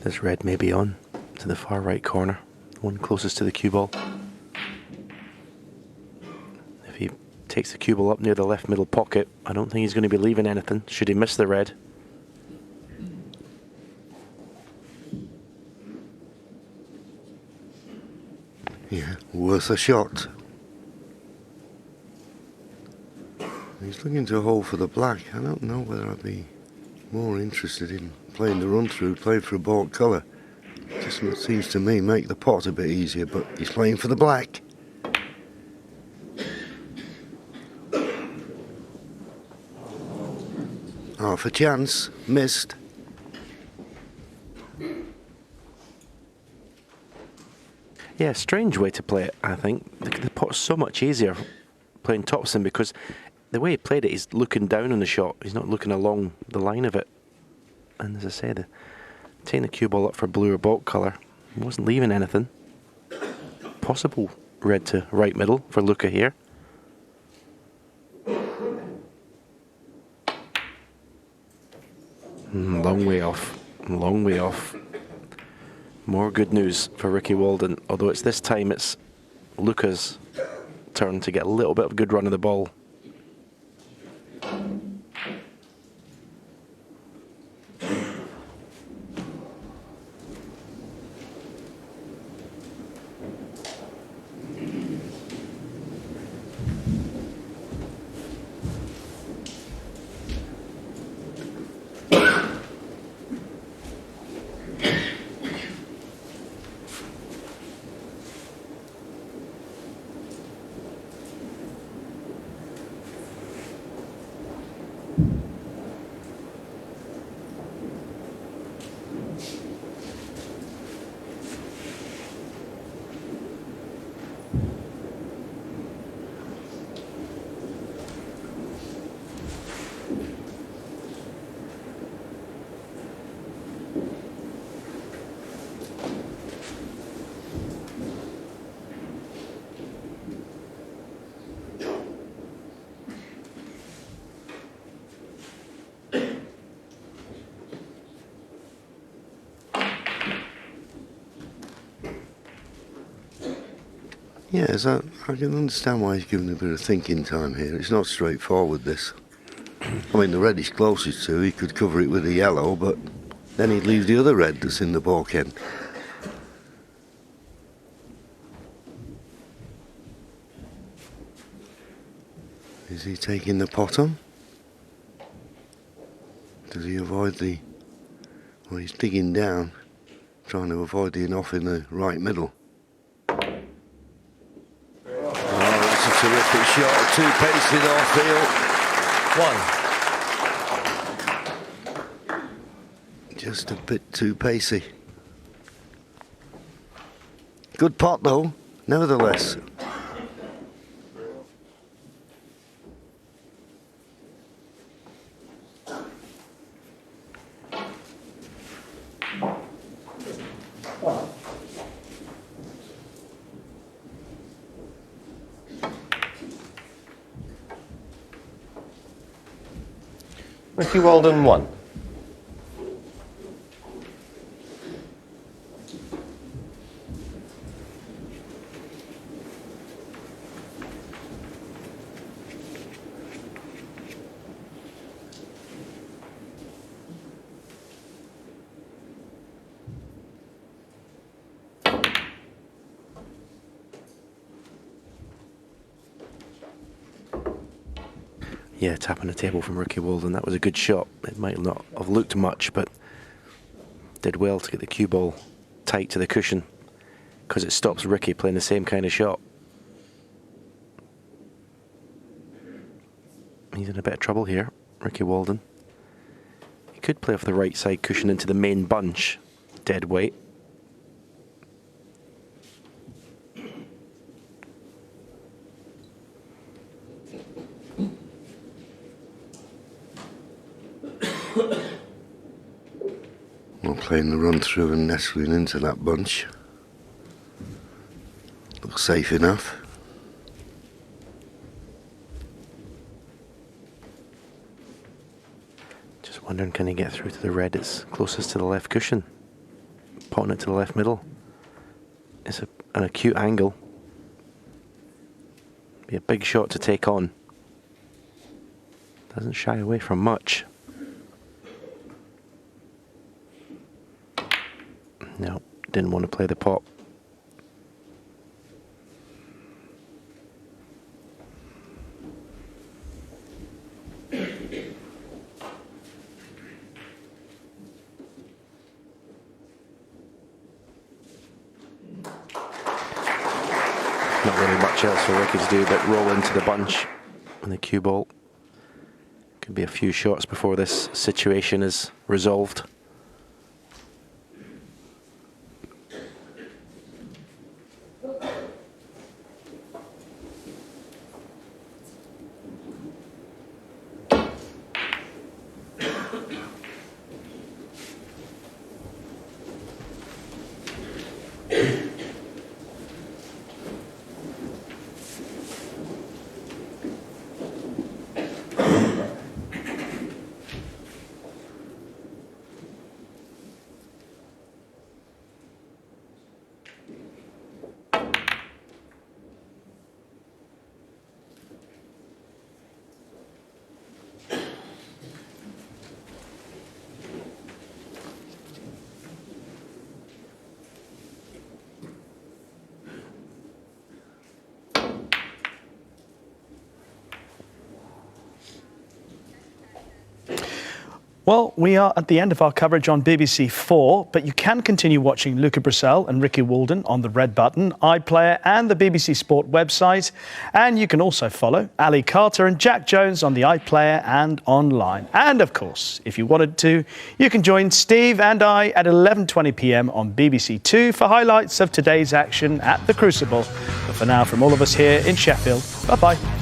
J: This red may be on to the far right corner, the one closest to the cue ball. If he takes the cue ball up near the left middle pocket, I don't think he's going to be leaving anything should he miss the red.
C: Yeah, worth a shot. He's looking to hold for the black. I don't know whether I'd be more interested in playing the run through, playing for a baulk colour. Just seems to me make the pot a bit easier, but he's playing for the black. Half a chance, missed.
J: Yeah, strange way to play it, I think. The pot's so much easier playing topspin because the way he played it, he's looking down on the shot. He's not looking along the line of it. And as I said, taking the cue ball up for blue or baulk colour, he wasn't leaving anything. Possible red to right middle for Luca here. Long way off. Long way off. More good news for Ricky Walden, although it's this time it's Luca's turn to get a little bit of a good run of the ball.
C: Yes, I can understand why he's given a bit of thinking time here. It's not straightforward, this. I mean, the red he's closest to, he could cover it with a yellow, but then he'd leave the other red that's in the baulk end. Is he taking the pot on? Does he avoid the... Well, he's digging down, trying to avoid the off in the right middle. Terrific shot, too pacey off field. 1. Just a bit too pacey. Good pot though, nevertheless.
K: Ricky Walden 1.
J: Yeah, tap on the table from Ricky Walden. That was a good shot. It might not have looked much, but did well to get the cue ball tight to the cushion because it stops Ricky playing the same kind of shot. He's in a bit of trouble here, Ricky Walden. He could play off the right side cushion into the main bunch, dead weight.
C: Not playing the run through and nestling into that bunch. Looks safe enough.
J: Just wondering, can he get through to the red that's closest to the left cushion? potting it to the left middle. It's an acute angle. Be a big shot to take on. Doesn't shy away from much. No, didn't want to play the pop. Not really much else for Ricky to do but roll into the bunch on the cue ball. Could be a few shots before this situation is resolved.
A: Well, we are at the end of our coverage on BBC 4, but you can continue watching Luca Brissell and Ricky Walden on the red button, iPlayer and the BBC Sport website. And you can also follow Ali Carter and Jack Jones on the iPlayer and online. And of course, if you wanted to, you can join Steve and I at 11:20 p.m. on BBC 2 for highlights of today's action at the Crucible. But for now, from all of us here in Sheffield, bye-bye.